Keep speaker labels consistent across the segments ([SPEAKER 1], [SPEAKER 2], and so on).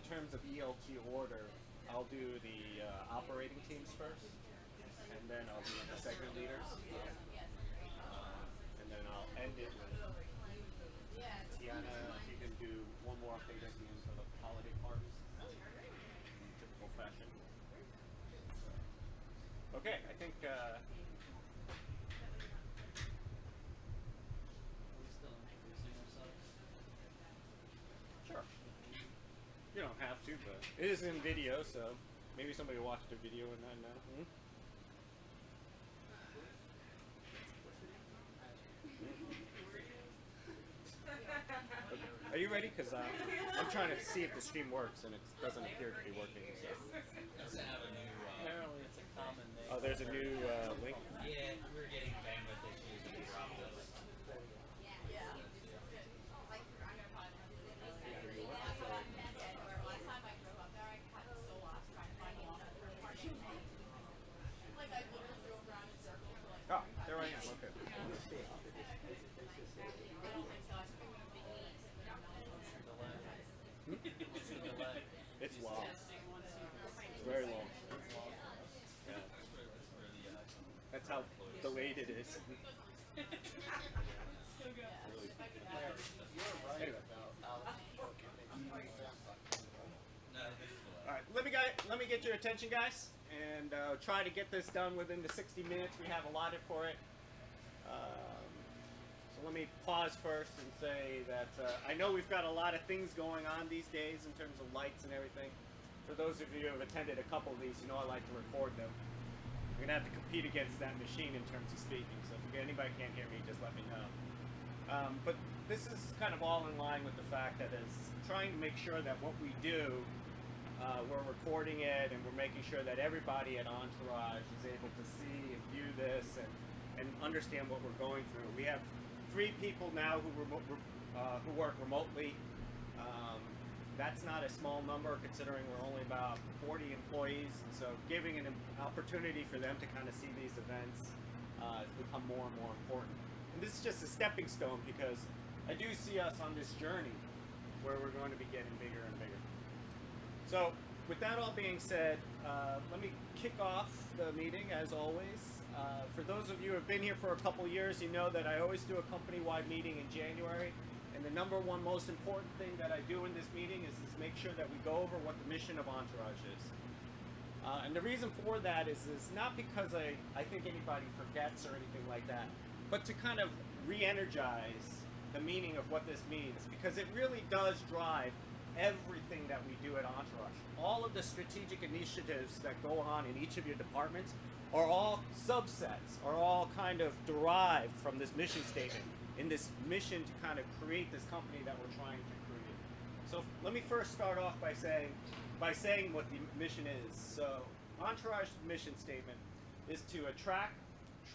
[SPEAKER 1] terms of ELT order, I'll do the operating teams first, and then I'll do the segment leaders, and then I'll end it with Tiana. If you can do one more update at the end for the holiday parties, in typical fashion. Okay, I think.
[SPEAKER 2] Are we still introducing ourselves?
[SPEAKER 1] Sure. You don't have to, but it is in video, so maybe somebody watched the video and then. Okay. Are you ready? Because I'm trying to see if the stream works, and it doesn't appear to be working. So.
[SPEAKER 2] Doesn't have a new. Apparently, it's a common name.
[SPEAKER 1] Oh, there's a new link.
[SPEAKER 2] Yeah, we were getting bandwidth issues and it dropped us.
[SPEAKER 3] Yeah. Last time I drove up there, I got so lost trying to find the parking lot. Like, I literally drove around in circles for like.
[SPEAKER 1] Oh, there I am. Okay.
[SPEAKER 3] I don't think so. I took a big
[SPEAKER 2] What's the delay?
[SPEAKER 1] It's long. It's very long. Yeah. That's how delayed it is. Really. Anyway. All right, let me get your attention, guys, and try to get this done within the 60 minutes we have allotted for it. So let me pause first and say that I know we've got a lot of things going on these days in terms of lights and everything. For those of you who have attended a couple of these, you know I like to record them. We're going to have to compete against that machine in terms of speaking, so if anybody can't hear me, just let me know. But this is kind of all in line with the fact that it's trying to make sure that what we do, we're recording it and we're making sure that everybody at Entourage is able to see and view this and understand what we're going through. We have 3 people now who work remotely. That's not a small number considering we're only about 40 employees, and so giving an opportunity for them to kind of see these events has become more and more important. And this is just a stepping stone because I do see us on this journey where we're going to be getting bigger and bigger. So with that all being said, let me kick off the meeting as always. For those of you who have been here for a couple years, you know that I always do a company-wide meeting in January. And the number one most important thing that I do in this meeting is make sure that we go over what the mission of Entourage is. And the reason for that is not because I think anybody forgets or anything like that, but to kind of re-energize the meaning of what this means, because it really does drive everything that we do at Entourage. All of the strategic initiatives that go on in each of your departments are all subsets, are all kind of derived from this mission statement, in this mission to kind of create this company that we're trying to create. So let me first start off by saying what the mission is. So Entourage's mission statement is to attract,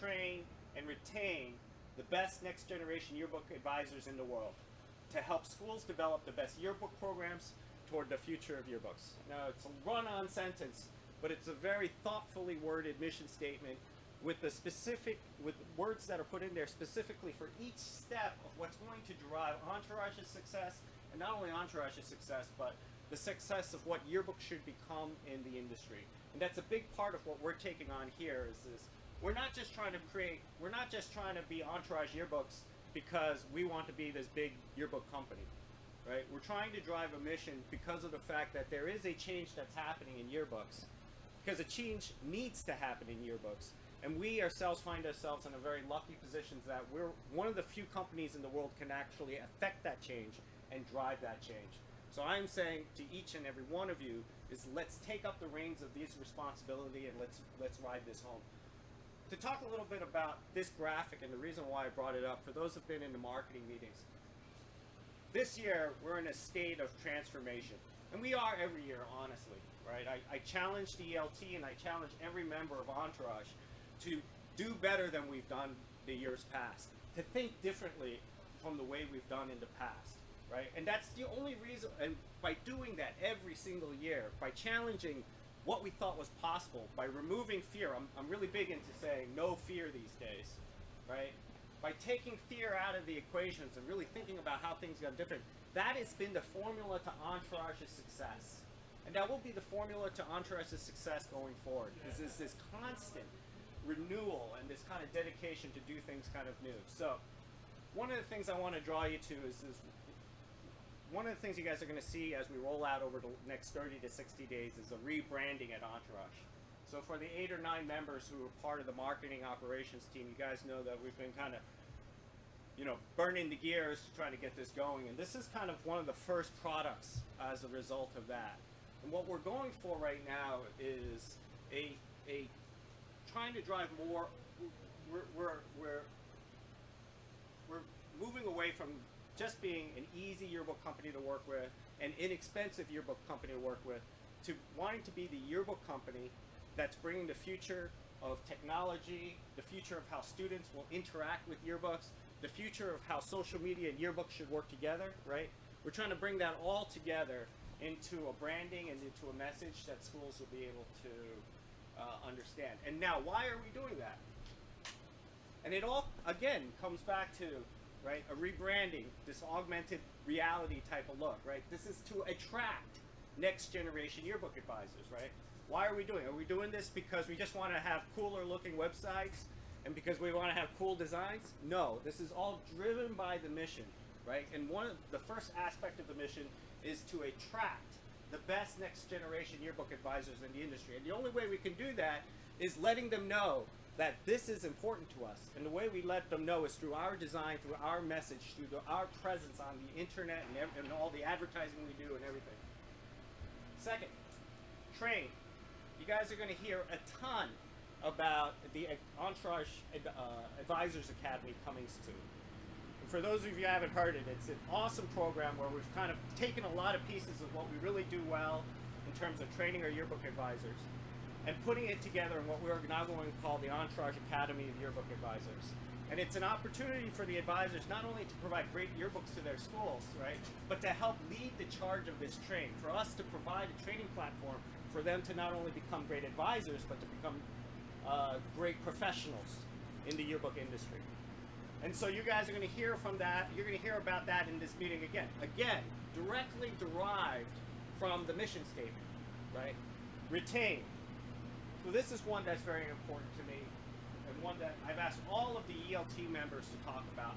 [SPEAKER 1] train, and retain the best next generation yearbook advisors in the world, to help schools develop the best yearbook programs toward the future of yearbooks. Now, it's a run-on sentence, but it's a very thoughtfully worded mission statement with words that are put in there specifically for each step of what's going to drive Entourage's success, and not only Entourage's success, but the success of what yearbooks should become in the industry. And that's a big part of what we're taking on here is we're not just trying to be Entourage Yearbooks because we want to be this big yearbook company, right? We're trying to drive a mission because of the fact that there is a change that's happening in yearbooks, because a change needs to happen in yearbooks. And we ourselves find ourselves in a very lucky position that we're one of the few companies in the world can actually affect that change and drive that change. So I'm saying to each and every one of you is let's take up the reins of this responsibility and let's ride this home. To talk a little bit about this graphic and the reason why I brought it up, for those who've been in the marketing meetings, this year we're in a state of transformation. And we are every year, honestly, right? I challenge the ELT and I challenge every member of Entourage to do better than we've done the years past, to think differently from the way we've done in the past, right? And that's the only reason, and by doing that every single year, by challenging what we thought was possible, by removing fear. I'm really big into saying no fear these days, right? by taking fear out of the equations and really thinking about how things got different, that has been the formula to Entourage's success. And that will be the formula to Entourage's success going forward. Is this constant renewal and this kind of dedication to do things kind of new. So one of the things I want to draw you to is one of the things you guys are going to see as we roll out over the next 30 to 60 days is a rebranding at Entourage. So for the 8 or 9 members who are part of the marketing operations team, you guys know that we've been kind of, burning the gears to try to get this going. And this is kind of one of the first products as a result of that. And what we're going for right now is a trying to drive more. We're moving away from just being an easy yearbook company to work with, an inexpensive yearbook company to work with, to wanting to be the yearbook company that's bringing the future of technology, the future of how students will interact with yearbooks, the future of how social media and yearbooks should work together, right? We're trying to bring that all together into a branding and into a message that schools will be able to understand. And now, why are we doing that? And it all, again, comes back to, right, a rebranding, this augmented reality type of look, right? This is to attract next generation yearbook advisors, right? Why are we doing it? Are we doing this because we just want to have cooler looking websites and because we want to have cool designs? No, this is all driven by the mission, right? And one of the first aspect of the mission is to attract the best next generation yearbook advisors in the industry. And the only way we can do that is letting them know that this is important to us. And the way we let them know is through our design, through our message, through our presence on the internet and all the advertising we do and everything. Second, train. You guys are going to hear a ton about the Entourage Advisors Academy coming soon. And for those of you who haven't heard it, it's an awesome program where we've kind of taken a lot of pieces of what we really do well in terms of training our yearbook advisors and putting it together in what we're now going to call the Entourage Academy of Yearbook Advisors. And it's an opportunity for the advisors not only to provide great yearbooks to their schools, right, but to help lead the charge of this train, for us to provide a training platform for them to not only become great advisors, but to become great professionals in the yearbook industry. And so you guys are going to hear from that. You're going to hear about that in this meeting again. Again, directly derived from the mission statement, right? Retain. So this is one that's very important to me, and one that I've asked all of the ELT members to talk about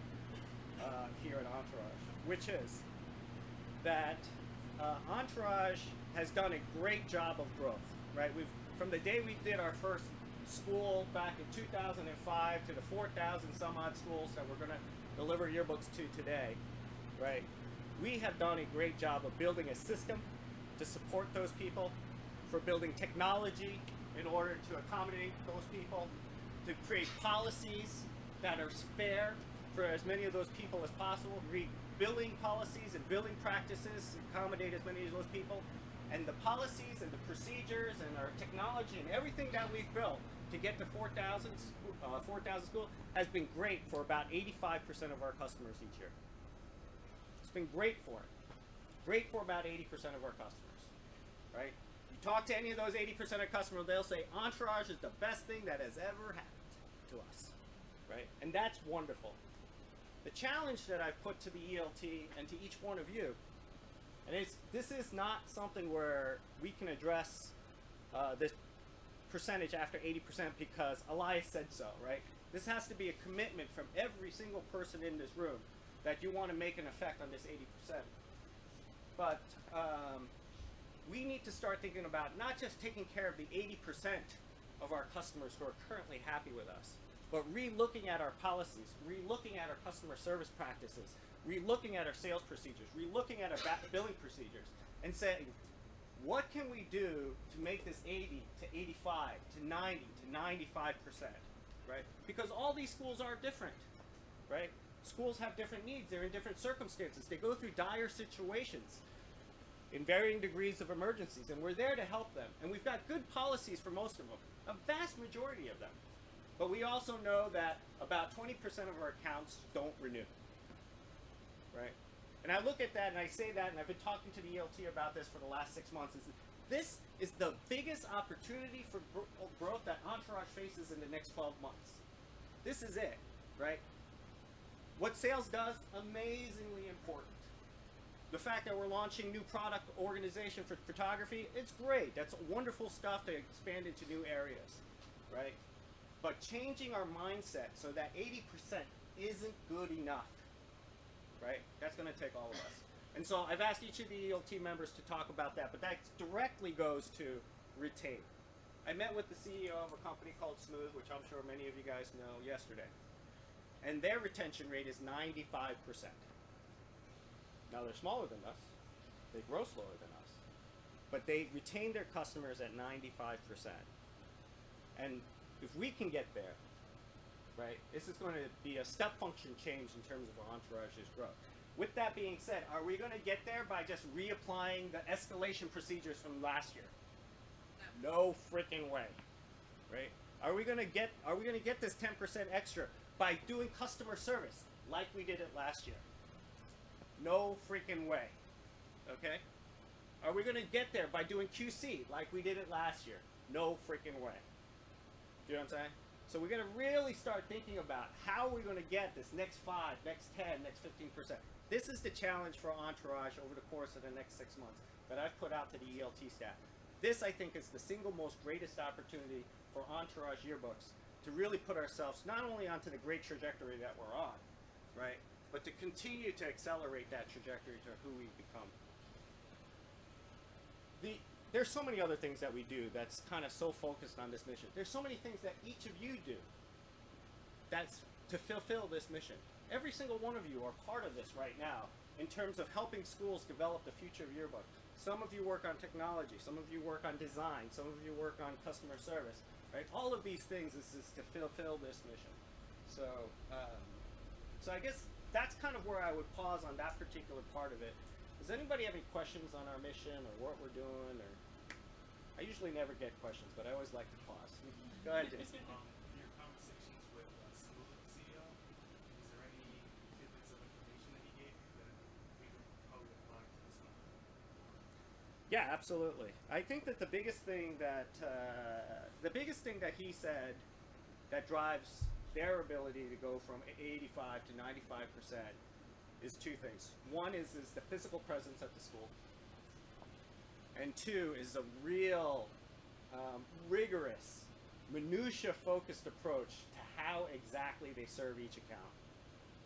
[SPEAKER 1] here at Entourage, which is that Entourage has done a great job of growth, right? From the day we did our first school back in 2005 to the 4,000 some odd schools that we're going to deliver yearbooks to today, right? We have done a great job of building a system to support those people, for building technology in order to accommodate those people, to create policies that are fair for as many of those people as possible, billing policies and billing practices to accommodate as many of those people. And the policies and the procedures and our technology and everything that we've built to get to 4,000 schools has been great for about 85% of our customers each year. It's been great for it. Great for about 80% of our customers, right? You talk to any of those 80% of customers, they'll say Entourage is the best thing that has ever happened to us, right? And that's wonderful. The challenge that I've put to the ELT and to each one of you, and this is not something where we can address this percentage after 80% because Elias said so, right? This has to be a commitment from every single person in this room that you want to make an effect on this 80%. But we need to start thinking about not just taking care of the 80% of our customers who are currently happy with us, but re-looking at our policies, re-looking at our customer service practices, re-looking at our sales procedures, re-looking at our billing procedures, and saying, what can we do to make this 80 to 85 to 90 to 95%, right? Because all these schools are different, right? Schools have different needs. They're in different circumstances. They go through dire situations in varying degrees of emergencies, and we're there to help them. And we've got good policies for most of them, a vast majority of them. But we also know that about 20% of our accounts don't renew, right? And I look at that and I say that, and I've been talking to the ELT about this for the last 6 months, is that this is the biggest opportunity for growth that Entourage faces in the next 12 months. This is it, right? What sales does, amazingly important. The fact that we're launching new product organization for photography, it's great. That's wonderful stuff to expand into new areas, right? But changing our mindset so that 80% isn't good enough, right? That's going to take all of us. And so I've asked each of the ELT members to talk about that, but that directly goes to retain. I met with the CEO of a company called Smooth, which I'm sure many of you guys know, yesterday. And their retention rate is 95%. Now they're smaller than us. They grow slower than us. But they retain their customers at 95%. And if we can get there, right, this is going to be a step function change in terms of Entourage's growth. With that being said, are we going to get there by just reapplying the escalation procedures from last year? No freaking way, right? Are we going to get this 10% extra by doing customer service like we did it last year? No freaking way, okay? Are we going to get there by doing QC like we did it last year? No freaking way. Do you know what I'm saying? So we're going to really start thinking about how we're going to get this next 5, next 10, next 15%. This is the challenge for Entourage over the course of the next 6 months that I've put out to the ELT staff. This, I think, is the single most greatest opportunity for Entourage Yearbooks to really put ourselves not only onto the great trajectory that we're on, right, but to continue to accelerate that trajectory to who we've become. There's so many other things that we do that's kind of so focused on this mission. There's so many things that each of you do that's to fulfill this mission. Every single one of you are part of this right now in terms of helping schools develop the future of yearbook. Some of you work on technology, some of you work on design, some of you work on customer service, right? All of these things is to fulfill this mission. So, so I guess that's kind of where I would pause on that particular part of it. Does anybody have any questions on our mission or what we're doing? Or I usually never get questions, but I always like to pause. Go ahead, Jason.
[SPEAKER 4] Your conversations with Smooth CEO, is there any tidbits of information that he gave you that we could probably apply to this one?
[SPEAKER 1] Yeah, absolutely. I think that the biggest thing that he said that drives their ability to go from 85 to 95% is two things. One is the physical presence at the school, and two is a real rigorous, minutia-focused approach to how exactly they serve each account.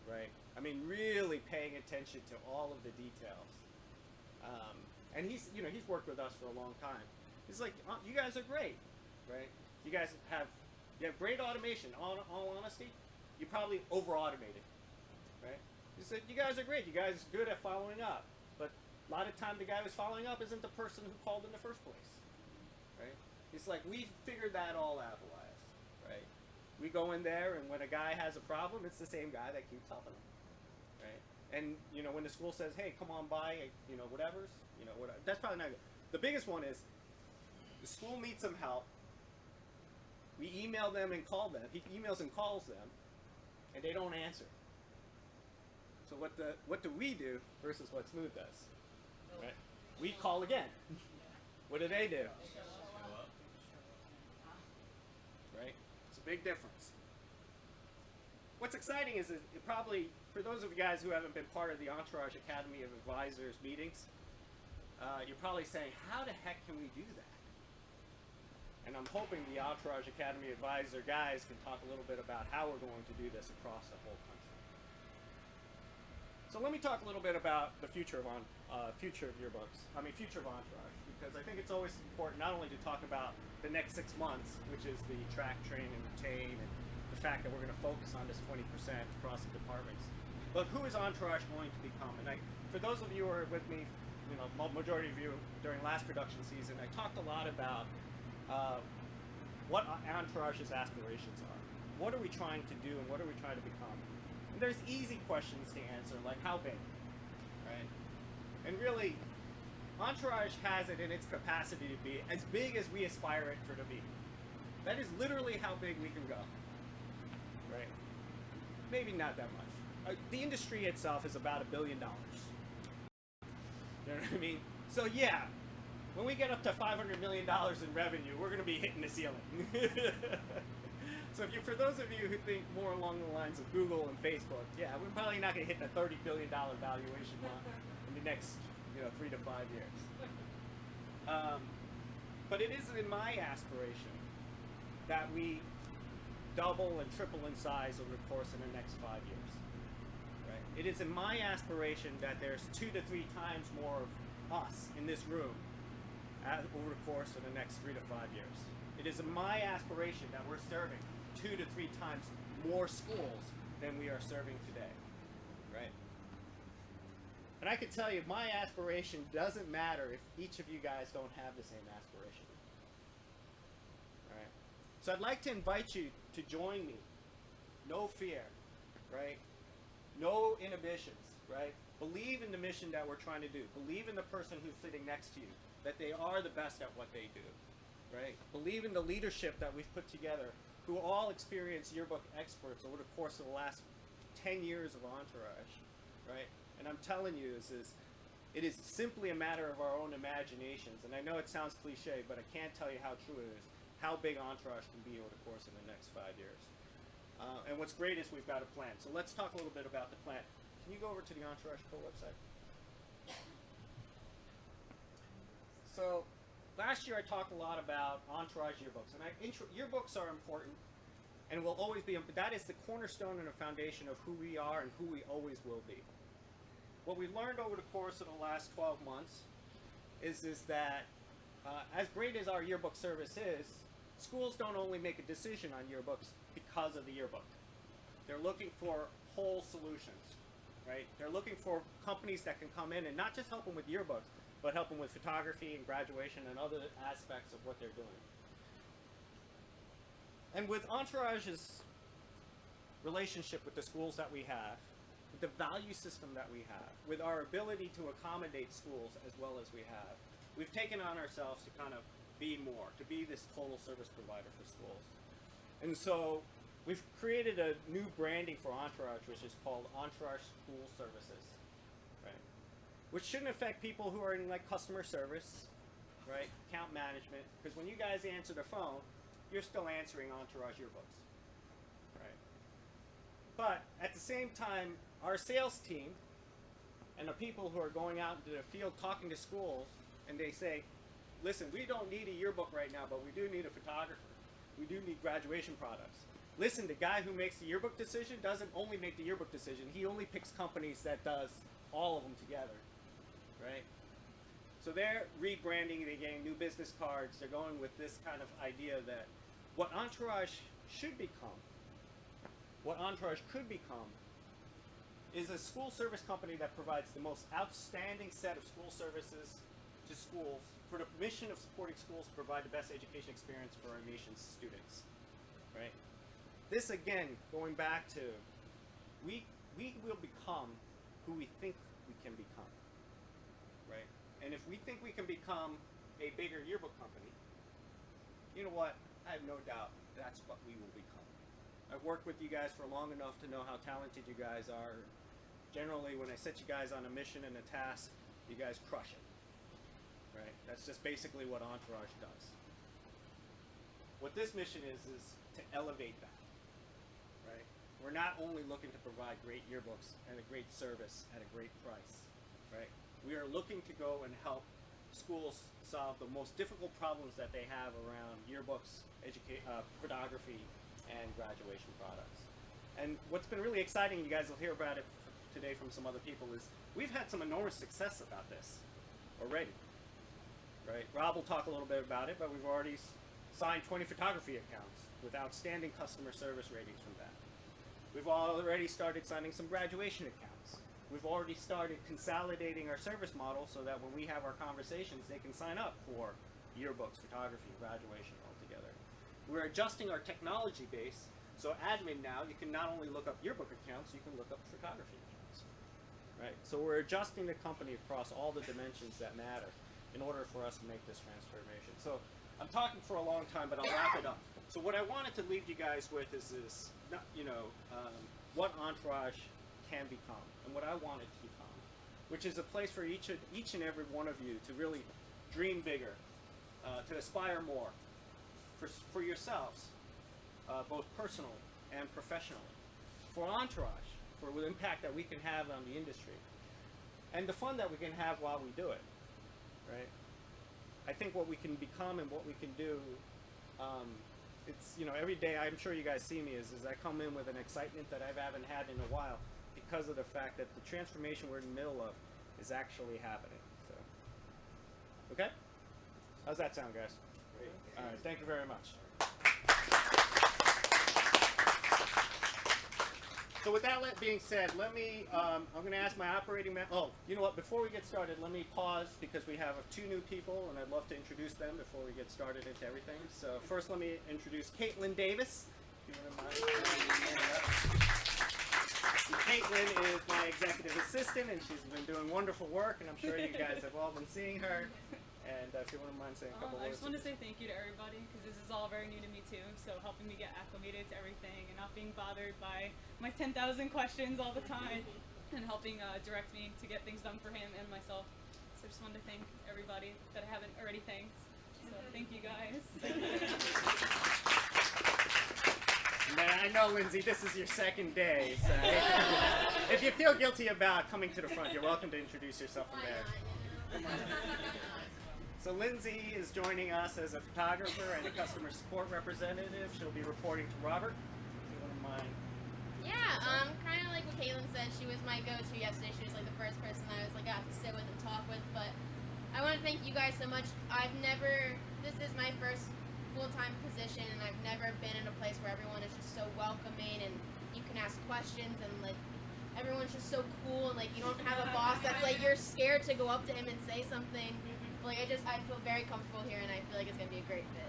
[SPEAKER 1] Right? I mean, really paying attention to all of the details. And he's worked with us for a long time. He's like, you guys are great, right? You have great automation. All honesty, you probably over-automated, right? He said, you guys are great. You guys are good at following up. But a lot of time the guy who's following up isn't the person who called in the first place, right? He's like, we figured that all out, Elias, right? We go in there, and when a guy has a problem, it's the same guy that keeps helping him, right? And, when the school says, hey, come on by, whatever, that's probably not good. The biggest one is the school needs some help. We email them and call them. He emails and calls them, and they don't answer. So what do we do versus what Smooth does? Right? We call again. What do they do? Right? It's a big difference. What's exciting is it probably, for those of you guys who haven't been part of the Entourage Academy of Advisors meetings, you're probably saying, how the heck can we do that? And I'm hoping the Entourage Academy Advisor guys can talk a little bit about how we're going to do this across the whole country. So let me talk a little bit about the future of yearbooks. Future of Entourage, because I think it's always important not only to talk about the next 6 months, which is the track, train, and retain, and the fact that we're going to focus on this 20% across the departments, but who is Entourage going to become? And for those of you who are with me, majority of you during last production season, I talked a lot about what Entourage's aspirations are. What are we trying to do, and what are we trying to become? And there's easy questions to answer, like how big, right? And really, Entourage has it in its capacity to be as big as we aspire it to be. That is literally how big we can go, right? Maybe not that much. The industry itself is about $1 billion. You know what I mean? So yeah, when we get up to $500 million in revenue, we're going to be hitting the ceiling. So for those of you who think more along the lines of Google and Facebook, yeah, we're probably not going to hit the $30 billion valuation in the next 3 to 5 years. But it is in my aspiration that we double and triple in size over the course of the next 5 years. Right? It is in my aspiration that there's 2 to 3 times more of us in this room over the course of the next 3 to 5 years. It is in my aspiration that we're serving 2 to 3 times more schools than we are serving today. Right? And I can tell you, my aspiration doesn't matter if each of you guys don't have the same aspiration. Right? So I'd like to invite you to join me. No fear, right? No inhibitions, right? Believe in the mission that we're trying to do. Believe in the person who's sitting next to you, that they are the best at what they do, right? Believe in the leadership that we've put together, who all experienced yearbook experts over the course of the last 10 years of Entourage, right? And I'm telling you, it is simply a matter of our own imaginations. And I know it sounds cliche, but I can't tell you how true it is, how big Entourage can be over the course of the next 5 years. And what's great is we've got a plan. So let's talk a little bit about the plan. Can you go over to the Entourage Co website? So last year I talked a lot about Entourage yearbooks. And yearbooks are important and will always be, that is the cornerstone and the foundation of who we are and who we always will be. What we've learned over the course of the last 12 months is that as great as our yearbook service is, schools don't only make a decision on yearbooks because of the yearbook. They're looking for whole solutions, right? They're looking for companies that can come in and not just help them with yearbooks, but help them with photography and graduation and other aspects of what they're doing. And with Entourage's relationship with the schools that we have, with the value system that we have, with our ability to accommodate schools as well as we have, we've taken on ourselves to kind of be more, to be this total service provider for schools. And so we've created a new branding for Entourage, which is called Entourage School Services, right? Which shouldn't affect people who are in like customer service, right? Account management, because when you guys answer the phone, you're still answering Entourage yearbooks, right? But at the same time, our sales team and the people who are going out into the field talking to schools, and they say, listen, we don't need a yearbook right now, but we do need a photographer. We do need graduation products. Listen, the guy who makes the yearbook decision doesn't only make the yearbook decision. He only picks companies that does all of them together, right? So they're rebranding, they're getting new business cards. They're going with this kind of idea that what Entourage should become, what Entourage could become, is a school service company that provides the most outstanding set of school services to schools for the mission of supporting schools to provide the best education experience for our nation's students, right? This again, going back to, we will become who we think we can become, right? And if we think we can become a bigger yearbook company, you know what? I have no doubt that's what we will become. I've worked with you guys for long enough to know how talented you guys are. Generally, when I set you guys on a mission and a task, you guys crush it. Right? That's just basically what Entourage does. What this mission is to elevate that. Right? We're not only looking to provide great yearbooks and a great service at a great price. Right? We are looking to go and help schools solve the most difficult problems that they have around yearbooks, photography, and graduation products. And what's been really exciting, you guys will hear about it today from some other people, is we've had some enormous success about this already. Right? Rob will talk a little bit about it, but we've already signed 20 photography accounts with outstanding customer service ratings from that. We've already started signing some graduation accounts. We've already started consolidating our service model so that when we have our conversations, they can sign up for yearbooks, photography, graduation all together. We're adjusting our technology base, so admin now, you can not only look up yearbook accounts, you can look up photography accounts. Right? So we're adjusting the company across all the dimensions that matter in order for us to make this transformation. So I'm talking for a long time, but I'll wrap it up. So what I wanted to leave you guys with is this, what Entourage can become and what I want it to become, which is a place for each and every one of you to really dream bigger, to aspire more for yourselves, both personal and professional, for Entourage, for the impact that we can have on the industry, and the fun that we can have while we do it, right? I think what we can become and what we can do, it's, you know, every day I'm sure you guys see me is I come in with an excitement that I haven't had in a while because of the fact that the transformation we're in the middle of is actually happening. So, okay? How's that sound, guys? Great. All right, thank you very much. So with that being said, let me, I'm going to ask my operating man. Oh, you know what? Before we get started, let me pause because we have 2 new people, and I'd love to introduce them before we get started into everything. So first, let me introduce Caitlin Davis. If you wouldn't mind. Caitlin is my executive assistant, and she's been doing wonderful work, and I'm sure you guys have all been seeing her. And if you wouldn't mind saying a couple words.
[SPEAKER 5] I just want to say thank you to everybody because this is all very new to me too. So helping me get acclimated to everything and not being bothered by my 10,000 questions all the time, and helping direct me to get things done for him and myself. So I just wanted to thank everybody that I haven't already thanked. So thank you guys.
[SPEAKER 1] Man, I know, Lindsay, this is your second day. So if you feel guilty about coming to the front, you're welcome to introduce yourself from there. So Lindsay is joining us as a photographer and a customer support representative. She'll be reporting to Robert. If you wouldn't mind.
[SPEAKER 3] Yeah, kind of like what Caitlin said, she was my go-to yesterday. She was like the first person I was like got to sit with and talk with. But I want to thank you guys so much. This is my first full-time position, and I've never been in a place where everyone is just so welcoming and you can ask questions, and like everyone's just so cool, and like you don't have a boss that's like you're scared to go up to him and say something. Like I feel very comfortable here, and I feel like it's gonna be a great fit.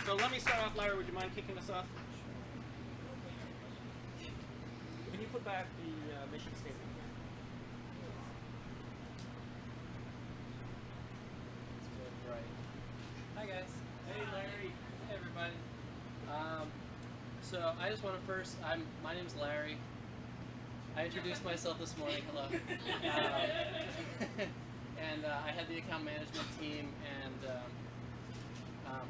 [SPEAKER 1] So let me start off, Larry. Would you mind kicking us off? Can you put back the mission statement?
[SPEAKER 2] Right. Hi guys. Hey Larry. Hey everybody. So I just want to first, my name's Larry. I introduced myself this morning. Hello. And I had the account management team, and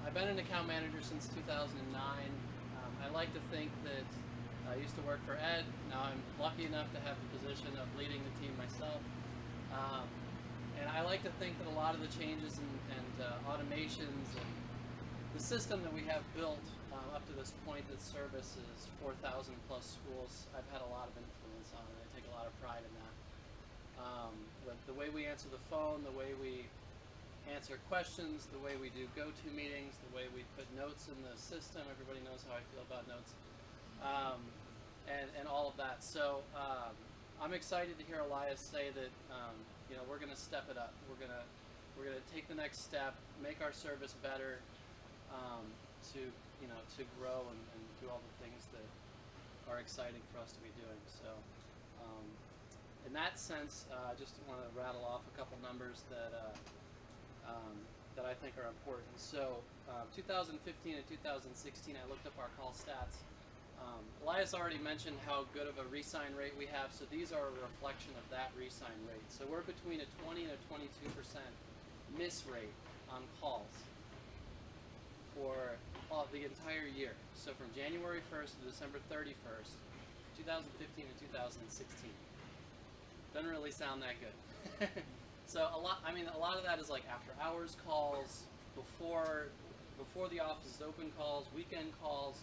[SPEAKER 2] I've been an account manager since 2009. I like to think that I used to work for Ed. Now I'm lucky enough to have the position of leading the team myself. And I like to think that a lot of the changes and automations and the system that we have built up to this point that services 4,000 plus schools, I've had a lot of influence on it. I take a lot of pride in that. The way we answer the phone, the way we answer questions, the way we do go-to meetings, the way we put notes in the system, everybody knows how I feel about notes, and all of that. So I'm excited to hear Elias say that you know, we're going to step it up. We're going to take the next step, make our service better, to grow and do all the things that are exciting for us to be doing. So in that sense, I just want to rattle off a couple numbers that I think are important. So 2015 and 2016, I looked up our call stats. Elias already mentioned how good of a re-sign rate we have, so these are a reflection of that re-sign rate. So we're between a 20 and a 22% miss rate on calls for the entire year. So from January 1st to December 31st, 2015 and 2016. Doesn't really sound that good. So a lot of that is like after hours calls, before the office is open calls, weekend calls.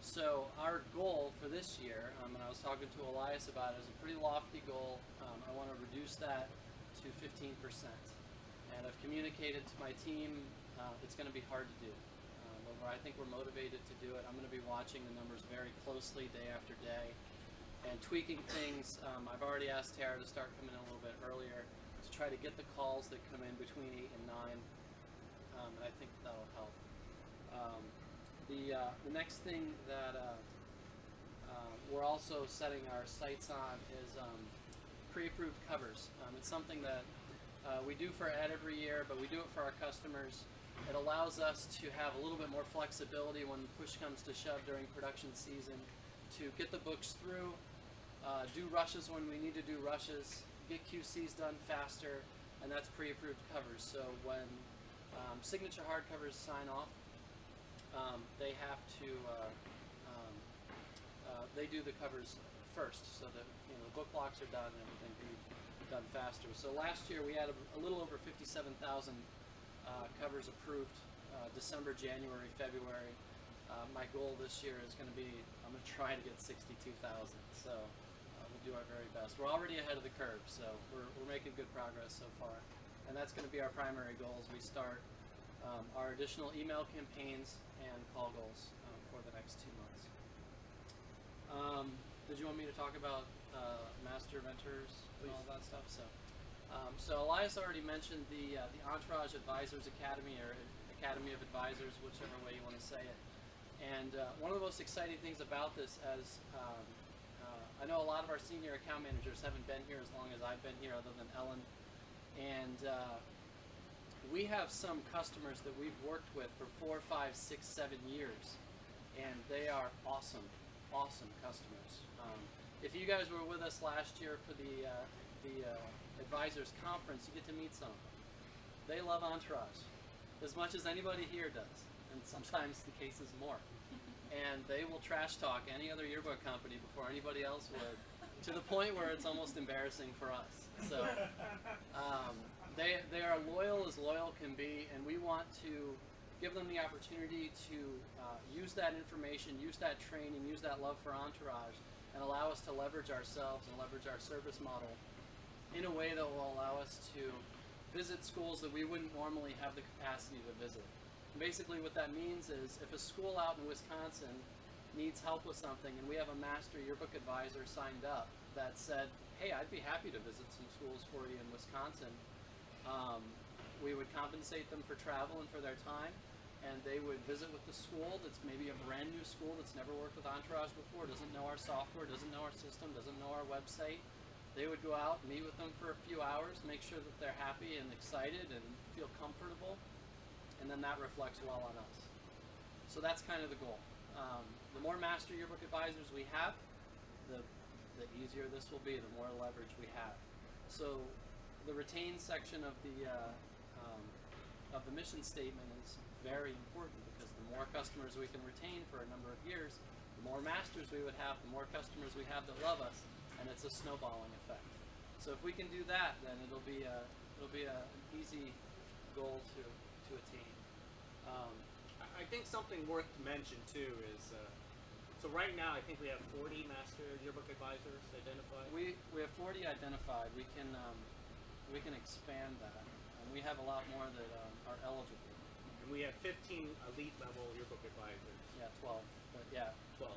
[SPEAKER 2] So our goal for this year, and I was talking to Elias about it, is a pretty lofty goal. I want to reduce that to 15%. And I've communicated to my team it's going to be hard to do. But I think we're motivated to do it. I'm going to be watching the numbers very closely day after day and tweaking things. I've already asked Tara to start coming in a little bit earlier to try to get the calls that come in between 8 and 9. And I think that'll help. The next thing that we're also setting our sights on is pre-approved covers. It's something that we do for Ed every year, but we do it for our customers. It allows us to have a little bit more flexibility when push comes to shove during production season to get the books through, do rushes when we need to do rushes, get QCs done faster, and that's pre-approved covers. So when signature hardcovers sign off, they have to they do the covers first, so that the book blocks are done and everything can be done faster. So last year we had a little over 57,000 covers approved, December, January, February. My goal this year is going to be, I'm going to try to get 62,000. So we'll do our very best. We're already ahead of the curve, so we're making good progress so far. And that's going to be our primary goals. We start our additional email campaigns and call goals for the next 2 months. Did you want me to talk about master mentors and all that stuff? So Elias already mentioned the Entourage Advisors Academy, or Academy of Advisors, whichever way you want to say it. And one of the most exciting things about this, as I know a lot of our senior account managers haven't been here as long as I've been here, other than Ellen. And we have some customers that we've worked with for 4, 5, 6, 7 years, and they are awesome customers. If you guys were with us last year for the Advisors Conference, you get to meet some of them. They love Entourage as much as anybody here does, and sometimes the case is more. And they will trash talk any other yearbook company before anybody else would, to the point where it's almost embarrassing for us. So they are loyal as loyal can be, and we want to give them the opportunity to use that information, use that training, use that love for Entourage, and allow us to leverage ourselves and leverage our service model in a way that will allow us to visit schools that we wouldn't normally have the capacity to visit. And basically what that means is, if a school out in Wisconsin needs help with something and we have a master yearbook advisor signed up that said, hey, I'd be happy to visit some schools for you in Wisconsin, we would compensate them for travel and for their time, and they would visit with the school that's maybe a brand new school that's never worked with Entourage before, doesn't know our software, doesn't know our system, doesn't know our website. They would go out, meet with them for a few hours, make sure that they're happy and excited and feel comfortable, and then that reflects well on us. So that's kind of the goal. The more master yearbook advisors we have, the easier this will be, the more leverage we have. So the retain section of the mission statement is very important, because the more customers we can retain for a number of years, the more masters we would have, the more customers we have that love us, and it's a snowballing effect. So if we can do that, then it'll be an easy goal to attain.
[SPEAKER 1] I think something worth to mention too is, so right now I think we have 40 master yearbook advisors identified.
[SPEAKER 2] We have 40 identified. We can expand that, and we have a lot more that are eligible.
[SPEAKER 1] And we have 15 elite level yearbook advisors.
[SPEAKER 2] Yeah, 12. But yeah,
[SPEAKER 1] 12.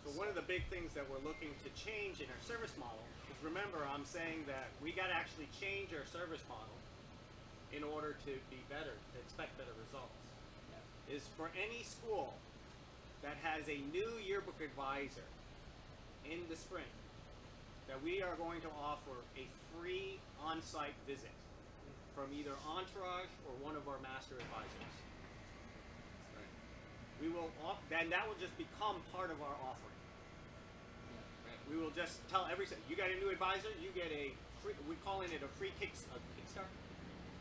[SPEAKER 1] So one of the big things that we're looking to change in our service model is, remember, I'm saying that we got to actually change our service model in order to be better, to expect better results. Is for any school that has a new yearbook advisor in the spring, that we are going to offer a free on-site visit from either Entourage or one of our master advisors. We will, then that will just become part of our offering. We will just tell you got a new advisor, you get a free, we're calling it a free kickstart?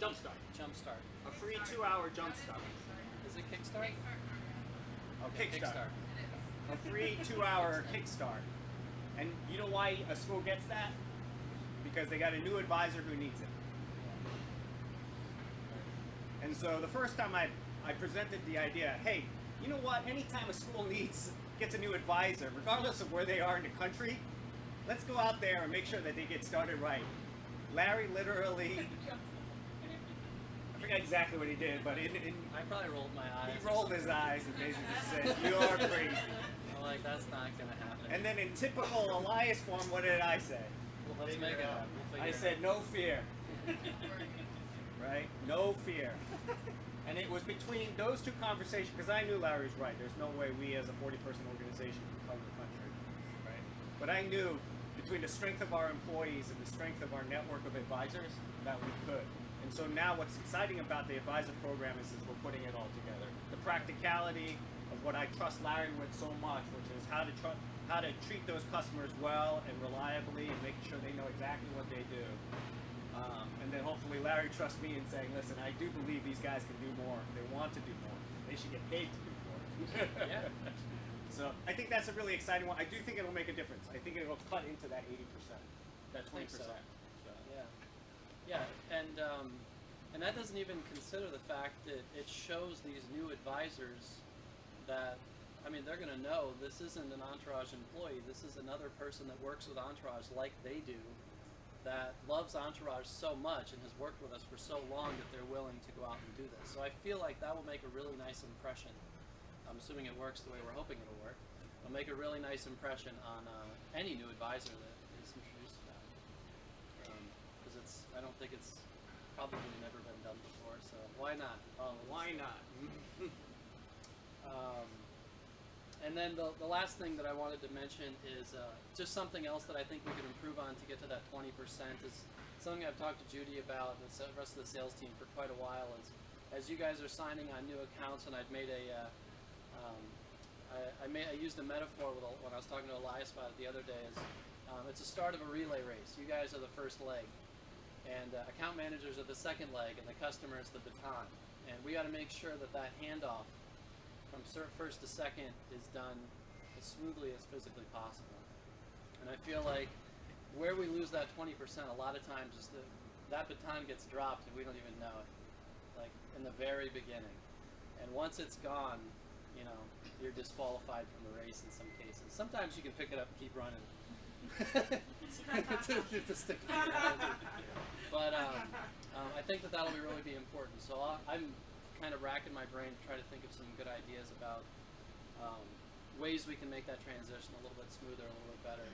[SPEAKER 1] Jumpstart.
[SPEAKER 2] Jumpstart.
[SPEAKER 1] A free 2-hour jumpstart.
[SPEAKER 2] Is it Kickstart?
[SPEAKER 1] Okay, Kickstart. A free 2-hour kickstart. And you know why a school gets that? Because they got a new advisor who needs it. And so the first time I presented the idea, hey, you know what? Anytime a school gets a new advisor, regardless of where they are in the country, let's go out there and make sure that they get started right. Larry literally, I forget exactly what he did, but
[SPEAKER 2] I probably rolled my eyes.
[SPEAKER 1] He rolled his eyes and basically said, "You're crazy."
[SPEAKER 2] I'm like, that's not gonna happen.
[SPEAKER 1] And then in typical Elias form, what did I say?
[SPEAKER 2] Well, let's make it happen.
[SPEAKER 1] I said, "No fear." Right? No fear. And it was between those two conversations, because I knew Larry's right. There's no way we as a 40-person organization can cover the country. Right? But I knew between the strength of our employees and the strength of our network of advisors that we could. And so now what's exciting about the advisor program is we're putting it all together. The practicality of what I trust Larry with so much, which is how to treat those customers well and reliably and making sure they know exactly what they do. And then hopefully Larry trusts me in saying, listen, I do believe these guys can do more. They want to do more. They should get paid to do more.
[SPEAKER 2] Yeah.
[SPEAKER 1] So I think that's a really exciting one. I do think it'll make a difference. I think it'll cut into that 80%, that 20%.
[SPEAKER 2] think so. Yeah, and that doesn't even consider the fact that it shows these new advisors that, I mean, they're going to know this isn't an Entourage employee. This is another person that works with Entourage like they do, that loves Entourage so much and has worked with us for so long that they're willing to go out and do this. So I feel like that will make a really nice impression. I'm assuming it works the way we're hoping it'll work. It'll make a really nice impression on any new advisor that is introduced to that. Because I don't think it's probably never been done before, so why not?
[SPEAKER 1] Why not?
[SPEAKER 2] And then the last thing that I wanted to mention is just something else that I think we could improve on to get to that 20% is something I've talked to Judy about and the rest of the sales team for quite a while. Is as you guys are signing on new accounts, and I've made I used a metaphor when I was talking to Elias about it the other day. It's the start of a relay race. You guys are the first leg, and account managers are the second leg, and the customer is the baton. And we got to make sure that that handoff from first to second is done as smoothly as physically possible. And I feel like where we lose that 20%, a lot of times is that baton gets dropped and we don't even know it, like in the very beginning. And once it's gone, you know, you're disqualified from the race in some cases. Sometimes you can pick it up and keep running. to stick to it. But I think that'll really be important. So I'm kind of racking my brain to try to think of some good ideas about ways we can make that transition a little bit smoother, a little bit better,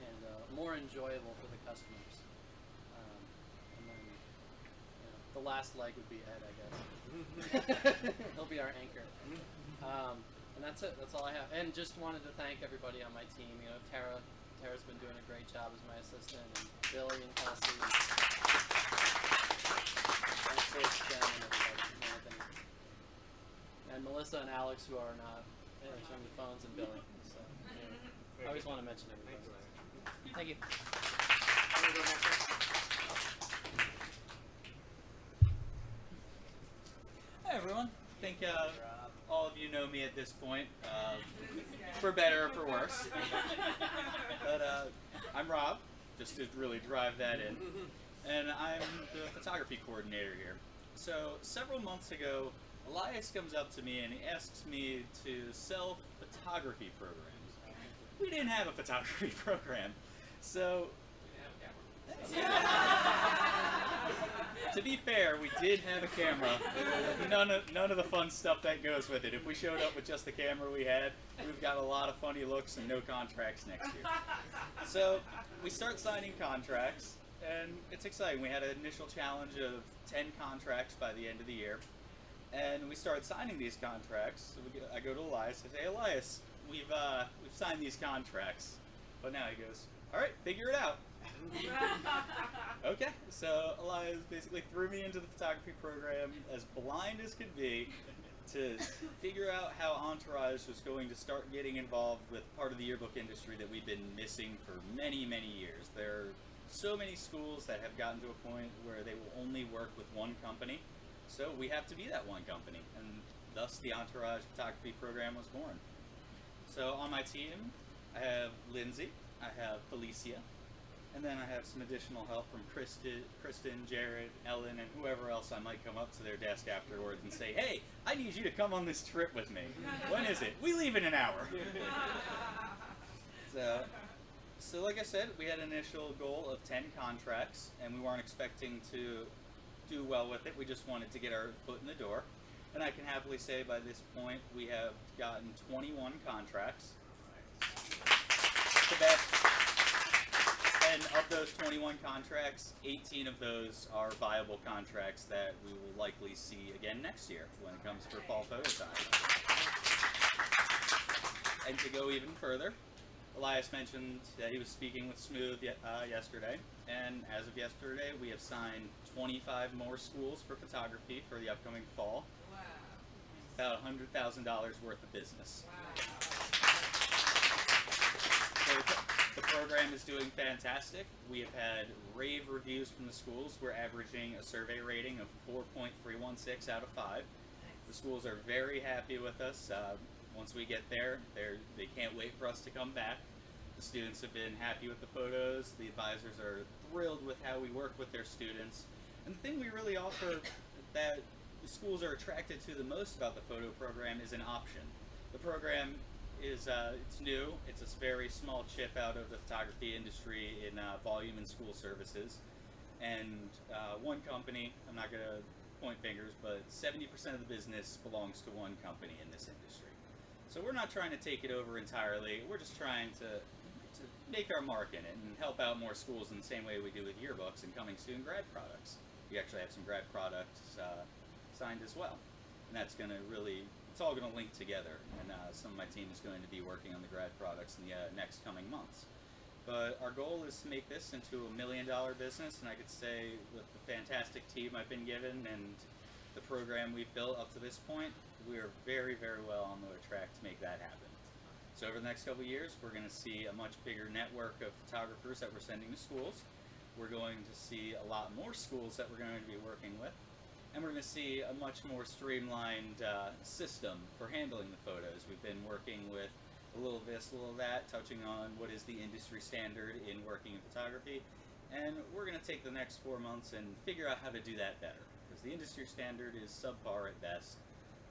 [SPEAKER 2] and more enjoyable for the customers. And then the last leg would be Ed, I guess. He'll be our anchor. And that's it. That's all I have. And just wanted to thank everybody on my team. You know, Tara's been doing a great job as my assistant, and Billy and Kelsey, and Chris, Jen, and everybody. And Melissa and Alex, who are not answering the phones, and Billy. So I always want to mention everybody. Thank you.
[SPEAKER 6] Hi everyone. I think all of you know me at this point, for better or for worse. But I'm Rob, just to really drive that in, and I'm the photography coordinator here. So several months ago, Elias comes up to me and he asks me to sell photography programs. We didn't have a photography program, so to be fair, we did have a camera. None of the fun stuff that goes with it. If we showed up with just the camera we had, we've got a lot of funny looks and no contracts next year. So we start signing contracts, and it's exciting. We had an initial challenge of 10 contracts by the end of the year, and we started signing these contracts. So I go to Elias. I say, Elias, we've signed these contracts, but now he goes, all right, figure it out. Okay, so Elias basically threw me into the photography program as blind as could be to figure out how Entourage was going to start getting involved with part of the yearbook industry that we've been missing for many, many years. There are so many schools that have gotten to a point where they will only work with one company, so we have to be that one company, and thus the Entourage photography program was born. So on my team, I have Lindsay, I have Felicia, and then I have some additional help from Kristen, Jared, Ellen, and whoever else I might come up to their desk afterwards and say, hey, I need you to come on this trip with me. When is it? We leave in an hour. So like I said, we had an initial goal of 10 contracts, and we weren't expecting to do well with it. We just wanted to get our foot in the door. And I can happily say by this point, we have gotten 21 contracts. The best. And of those 21 contracts, 18 of those are viable contracts that we will likely see again next year when it comes for fall photo time. And to go even further, Elias mentioned that he was speaking with Smooth yesterday, and as of yesterday, we have signed 25 more schools for photography for the upcoming fall.
[SPEAKER 7] Wow.
[SPEAKER 6] About $100,000 worth of business.
[SPEAKER 7] Wow.
[SPEAKER 6] So the program is doing fantastic. We have had rave reviews from the schools. We're averaging a survey rating of 4.316 out of 5. The schools are very happy with us. Once we get there, they can't wait for us to come back. The students have been happy with the photos. The advisors are thrilled with how we work with their students. And the thing we really offer that the schools are attracted to the most about the photo program is an option. The program is it's new. It's a very small chip out of the photography industry in volume and school services. And one company, I'm not going to point fingers, but 70% of the business belongs to one company in this industry. So we're not trying to take it over entirely. We're just trying to make our mark in it and help out more schools in the same way we do with yearbooks and coming soon grad products. We actually have some grad products signed as well. And that's going to really, it's all going to link together. And some of my team is going to be working on the grad products in the next coming months. But our goal is to make this into $1 million business, and I could say with the fantastic team I've been given and the program we've built up to this point, we are very, very well on the track to make that happen. So over the next couple of years, we're going to see a much bigger network of photographers that we're sending to schools. We're going to see a lot more schools that we're going to be working with. And we're going to see a much more streamlined system for handling the photos. We've been working with a little this, a little that, touching on what is the industry standard in working in photography. And we're going to take the next 4 months and figure out how to do that better. Because the industry standard is subpar at best.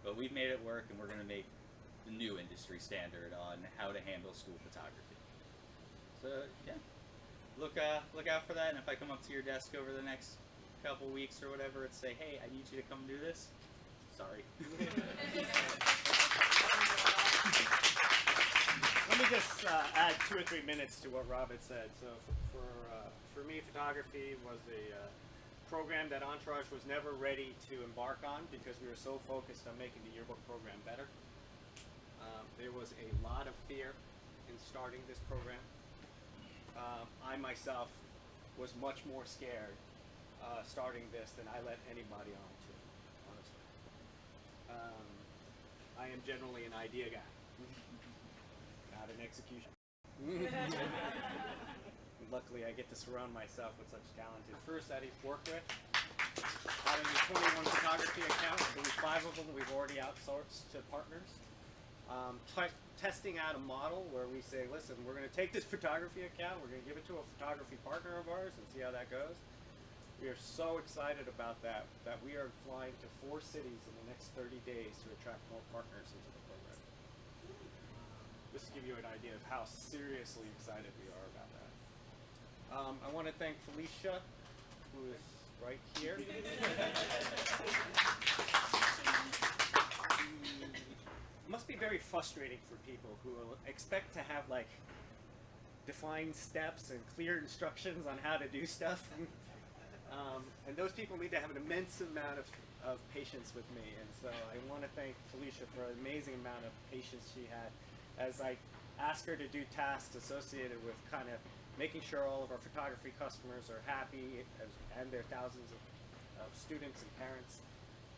[SPEAKER 6] But we've made it work, and we're going to make the new industry standard on how to handle school photography. So yeah, look out for that. And if I come up to your desk over the next couple weeks or whatever and say, hey, I need you to come do this, sorry.
[SPEAKER 1] Let me just add 2 or 3 minutes to what Rob had said. So for me, photography was a program that Entourage was never ready to embark on because we were so focused on making the yearbook program better. There was a lot of fear in starting this program. I myself was much more scared starting this than I let anybody on to, honestly. I am generally an idea guy, not an execution. Luckily, I get to surround myself with such talented first that I've worked with. Out of the 21 photography accounts, I believe 5 of them we've already outsourced to partners. Testing out a model where we say, listen, we're going to take this photography account, we're going to give it to a photography partner of ours and see how that goes. We are so excited about that we are flying to 4 cities in the next 30 days to attract more partners into the program. Just to give you an idea of how seriously excited we are about that. I want to thank Felicia, who is right here. It must be very frustrating for people who expect to have like defined steps and clear instructions on how to do stuff. And those people need to have an immense amount of patience with me. And so I want to thank Felicia for an amazing amount of patience she had as I asked her to do tasks associated with kind of making sure all of our photography customers are happy and their thousands of students and parents.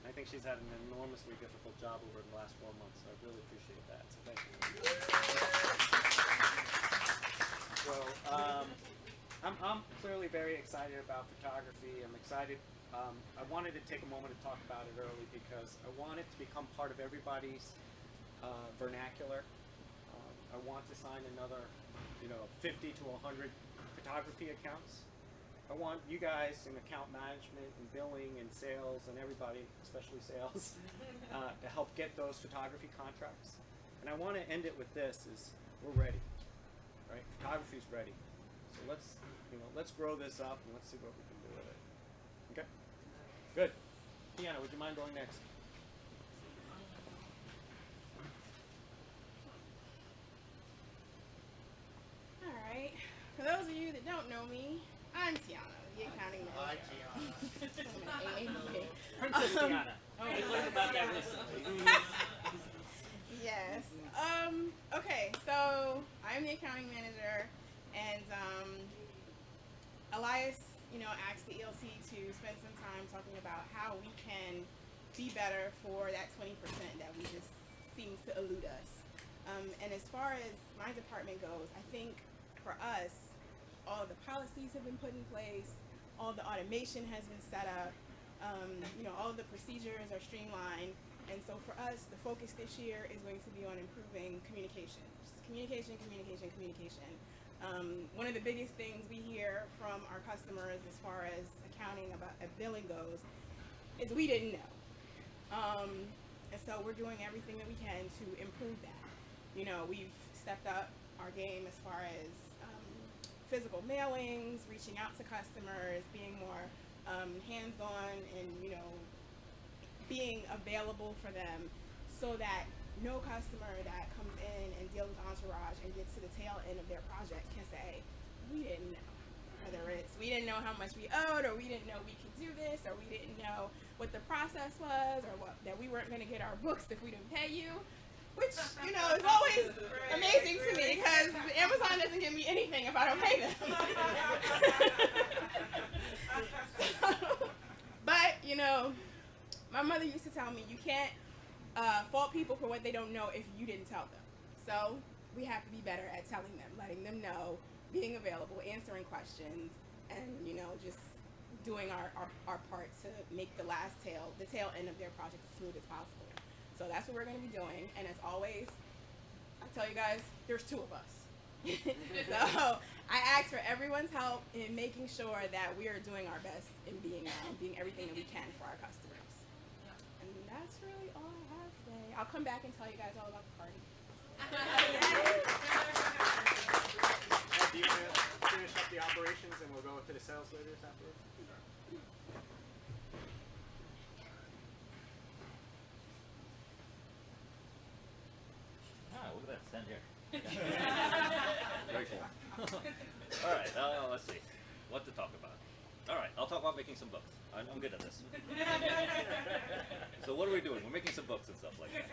[SPEAKER 1] And I think she's had an enormously difficult job over the last 4 months, so I really appreciate that. So thank you. So I'm clearly very excited about photography. I'm excited. I wanted to take a moment to talk about it early because I want it to become part of everybody's vernacular. I want to sign another, 50 to 100 photography accounts. I want you guys in account management and billing and sales and everybody, especially sales, to help get those photography contracts. And I want to end it with this: is we're ready, right? Photography's ready. So let's grow this up and let's see what we can do with it. Okay. Good. Deanna, would you mind going next?
[SPEAKER 7] All right. For those of you that don't know me, I'm Tiana, the accounting
[SPEAKER 1] Hi,
[SPEAKER 7] manager.
[SPEAKER 1] Tiana. Princess Tiana. Oh, we learned about that recently.
[SPEAKER 7] Yes. Okay, so I'm the accounting manager, and Elias, asked the ELC to spend some time talking about how we can be better for that 20% that we just seems to elude us. And as far as my department goes, I think for us, all the policies have been put in place, all the automation has been set up, all of the procedures are streamlined. And so for us, the focus this year is going to be on improving communication. Just communication. One of the biggest things we hear from our customers as far as accounting about billing goes is we didn't know. And so we're doing everything that we can to improve that. We've stepped up our game as far as physical mailings, reaching out to customers, being more hands-on, and being available for them, so that no customer that comes in and deals with Entourage and gets to the tail end of their project can say, we didn't know. Whether it's we didn't know how much we owed, or we didn't know we could do this, or we didn't know what the process was, or that we weren't going to get our books if we didn't pay you, which is always amazing to me, because Amazon doesn't give me anything if I don't pay them. But my mother used to tell me you can't fault people for what they don't know if you didn't tell them. So we have to be better at telling them, letting them know, being available, answering questions, and just doing our part to make the tail end of their project as smooth as possible. So that's what we're going to be doing. And as always, I tell you guys, there's two of us. So I ask for everyone's help in making sure that we are doing our best in being everything that we can for our customers. And that's really all I have today. I'll come back and tell you guys all about the party.
[SPEAKER 1] Do you want to finish up the operations and we'll go to the sales leaders afterwards?
[SPEAKER 8] Ah, look at that stand here. Very cool. All right, let's see what to talk about. All right, I'll talk about making some books. I'm good at this. So what are we doing? We're making some books and stuff like that.